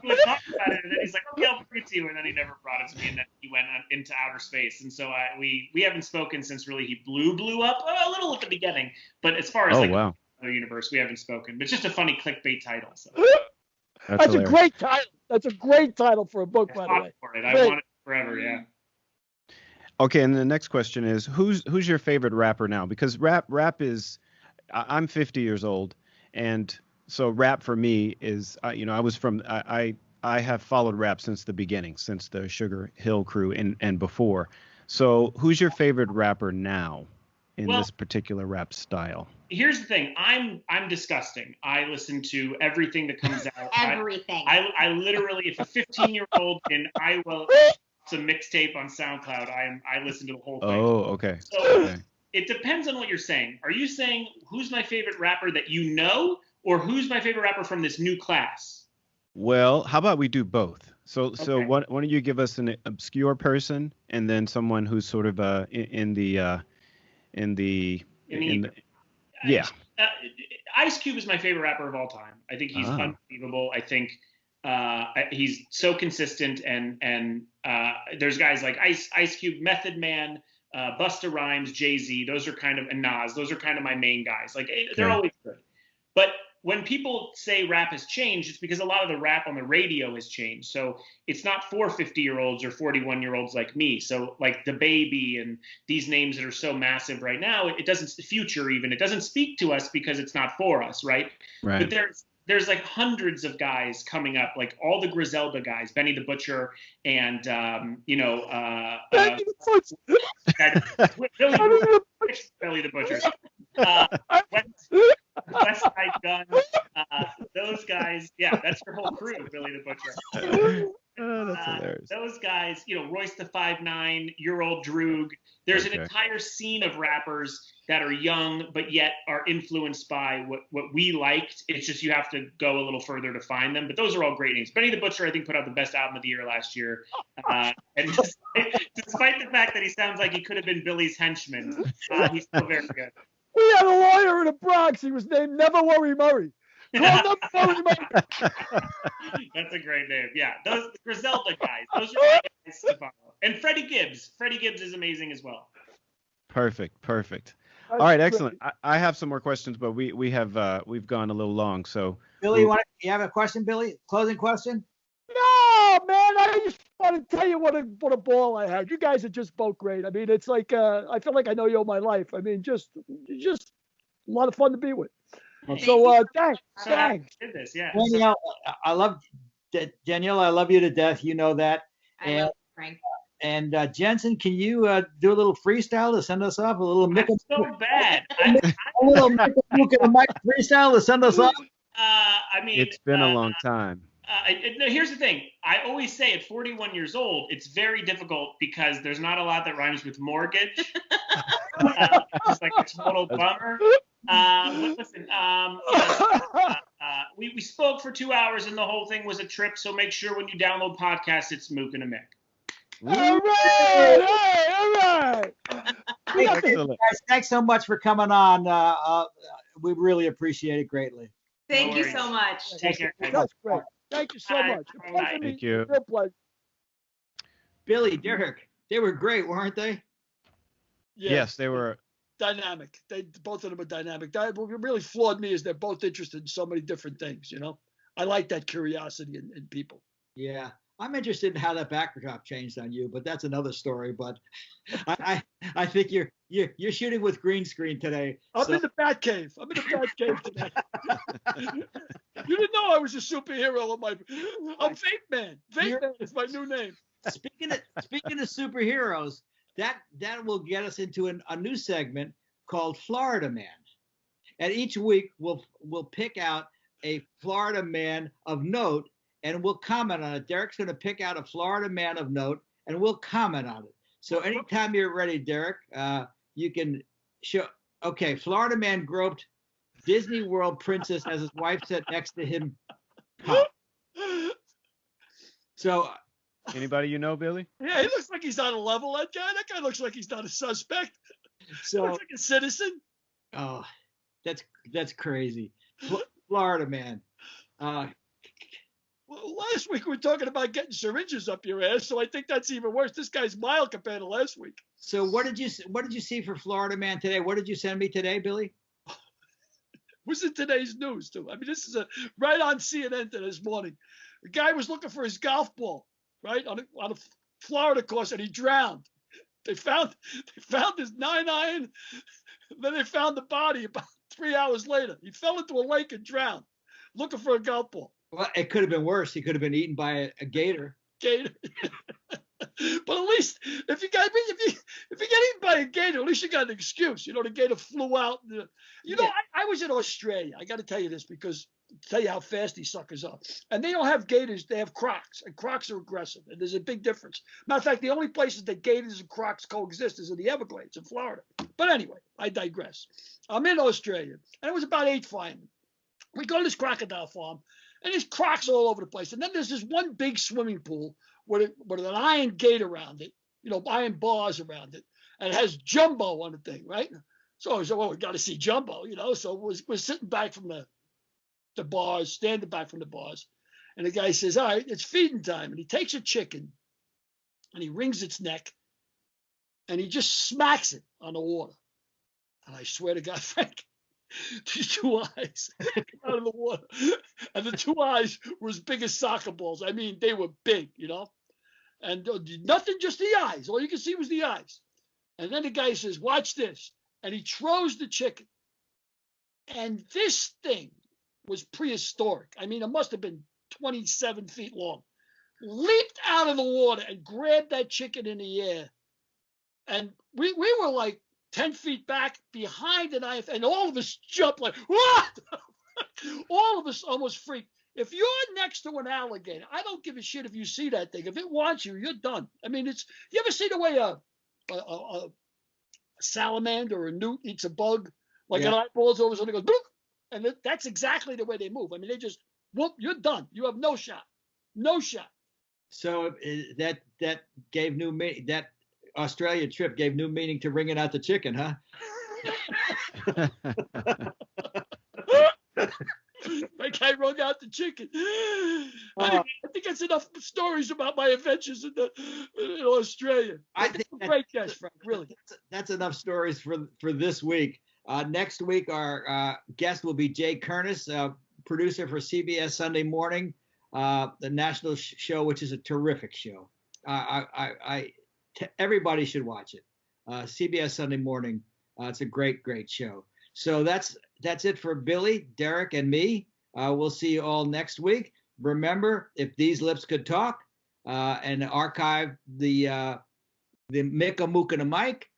would talk about it, and then he's like, "Okay, I'll bring it to you," and then he never brought it to me, and then he went into outer space, and so we haven't spoken since really he blew up a little at the beginning, but as far as the universe, we haven't spoken. But it's just a funny clickbait title. So. That's a great title. That's a great title for a book, by the way. For it. I want it forever. Yeah. Okay, and the next question is, who's your favorite rapper now? Because rap is, I'm 50 years old, and so rap for me is, I have followed rap since the beginning, since the Sugar Hill Crew and before. So who's your favorite rapper now in this particular rap style? Here's the thing. I'm disgusting. I listen to everything that comes out. Everything. I literally, if a 15-year-old in Iowa some mixtape on SoundCloud, I listen to the whole thing. Oh, okay. So it depends on what you're saying. Are you saying who's my favorite rapper that you know, or who's my favorite rapper from this new class? Well, how about we do both? So Okay. why don't you give us an obscure person and then someone who's sort of yeah. Ice Cube is my favorite rapper of all time. I think he's unbelievable. I think he's so consistent, and there's guys like Ice Cube, Method Man, Busta Rhymes, Jay-Z. Those are kind of, and Nas. Those are kind of my main guys. Like they're always good. But when people say rap has changed, it's because a lot of the rap on the radio has changed. So it's not for 50-year-olds or 41-year-olds like me. So like the Baby and these names that are so massive right now, it doesn't, Future even, it doesn't speak to us because it's not for us, right? Right. But there's like hundreds of guys coming up, like all the Griselda guys, Benny the Butcher, and Billy the Butcher, West Side Gun, those guys. Yeah, that's your whole crew, Billy the Butcher. That's hilarious. Those guys, Royce the 5'9", your old Droog. There's an entire scene of rappers that are young, but yet are influenced by what we liked. It's just you have to go a little further to find them. But those are all great names. Benny the Butcher, I think, put out the best album of the year last year. And despite the fact that he sounds like he could have been Billy's henchman, he's still very good. We had a lawyer in the Bronx. He was named Never Worry Murray. Call Never Worry Murray. That's a great name. Yeah, those Griselda guys. Those are my guys to follow. And Freddie Gibbs. Freddie Gibbs is amazing as well. Perfect. That's All right, great. excellent. I have some more questions, but we've gone a little long, so Billy, you have a question, Billy? Closing question? No, man, I just want to tell you what a ball I had. You guys are just both great. I mean, it's like I feel like I know you all my life. I mean, just a lot of fun to be with. So thanks. So happy Thanks. we did this, yeah. Danielle, I love Danielle. I love you to death. You know that. I love Frank. And Jensen, can you do a little freestyle to send us off? A little I'm so bad. freestyle to send us off? I mean, it's been a long time. No, here's the thing. I always say at 41 years old, it's very difficult because there's not a lot that rhymes with mortgage. It's like a total bummer. But listen, we spoke for 2 hours and the whole thing was a trip. So make sure when you download podcasts, it's Mook and a Mick. All right. Excellent. Guys, thanks so much for coming on. We really appreciate it greatly. Thank No you worries. so much. Take care. guys. That's great. Thank you so Bye. much. Bye. A pleasure Thank meeting you. Real pleasure. Billy, Derek, they were great, weren't they? Yeah, Yes, they were. dynamic. Both of them are dynamic. What really floored me is they're both interested in so many different things. You know, I like that curiosity in people. Yeah. I'm interested in how that backdrop changed on you, but that's another story. But I think you're shooting with green screen today. I'm in the Bat Cave. Today. You didn't know I was a superhero. I'm Vape Man. Vape Man is my new name. Speaking of superheroes, that will get us into a new segment called Florida Man. And each week we'll pick out a Florida man of note and we'll comment on it. Derek's going to pick out a Florida man of note and we'll comment on it. So anytime you're ready, Derek, you can show. Okay, Florida man groped Disney World princess as his wife sat next to him. So Anybody you know, Billy? Yeah, he looks like he's on a level. That guy looks like he's not a suspect. So looks like a citizen. oh, that's crazy. Florida man. Well, last week we were talking about getting syringes up your ass, so I think that's even worse. This guy's mild compared to last week. So what did you see for Florida man today? What did you send me today, Billy? Was in today's news too. I mean, this is right on CNN this morning. The guy was looking for his golf ball, right, on a Florida course, and he drowned. They found his 9-iron. Then they found the body about 3 hours later. He fell into a lake and drowned, looking for a golf ball. Well, it could have been worse. He could have been eaten by a gator. Gator. But at least if you get eaten by a gator, at least you got an excuse. You know, the gator flew out. I was in Australia. I got to tell you this because tell you how fast these suckers are. And they don't have gators. They have crocs, and crocs are aggressive. And there's a big difference. Matter of fact, the only places that gators and crocs coexist is in the Everglades in Florida. But anyway, I digress. I'm in Australia, and it was about 8 firemen. We go to this crocodile farm, and there's crocs all over the place. And then there's this one big swimming pool with an iron gate around it, iron bars around it, and it has Jumbo on the thing, right? So I said, well, we got to see Jumbo, So we're sitting back from the bars, standing back from the bars. And the guy says, all right, it's feeding time. And he takes a chicken, and he wrings its neck, and he just smacks it on the water. And I swear to God, Frank, these 2 eyes come out of the water. And the 2 eyes were as big as soccer balls. I mean, they were big, And nothing, just the eyes. All you could see was the eyes. And then the guy says, watch this. And he throws the chicken. And this thing was prehistoric. I mean, it must have been 27 feet long. Leaped out of the water and grabbed that chicken in the air. And we were like 10 feet back behind the knife, and all of us jumped like, what? All of us almost freaked. If you're next to an alligator, I don't give a shit if you see that thing. If it wants you, you're done. I mean, you ever see the way a salamander or a newt eats a bug? Like an eyeballs over something goes, boop, and that's exactly the way they move. I mean, they just, whoop, you're done. You have no shot. No shot. So that gave new meaning. That Australia trip gave new meaning to wringing out the chicken, huh? That guy wrung out the chicken. Anyway, I think that's enough stories about my adventures in Australia. I It's think a great guest, Frank, really. That's enough stories for this week. Next week, our guest will be Jay Kernis, producer for CBS Sunday Morning, the national show, which is a terrific show. Everybody should watch it. CBS Sunday Morning. It's a great, great show. So that's it for Billy, Derek, and me. We'll see you all next week. Remember, if these lips could talk, and archive the Mika Mook and a Mike.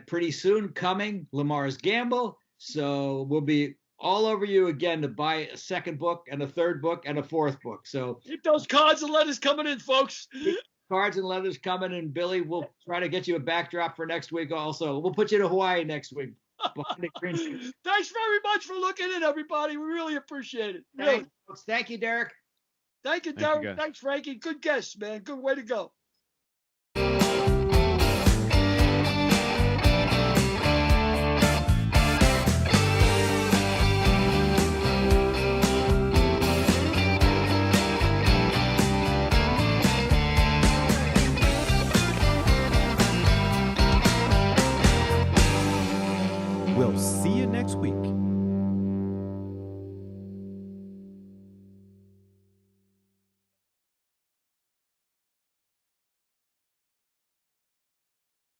Pretty soon coming, Lamar's Gamble. So we'll be all over you again to buy a second book and a third book and a fourth book. So Keep those cards and letters coming in, folks. cards and letters coming, and Billy, we'll try to get you a backdrop for next week also. We'll put you to Hawaii next week. Thanks very much for looking in, everybody. We really appreciate it. Really. Thank you, Derek. Thank you, Thank you, Derek. guys. Thanks, Frankie. Good guess, man. Good way to go. We'll see you next week.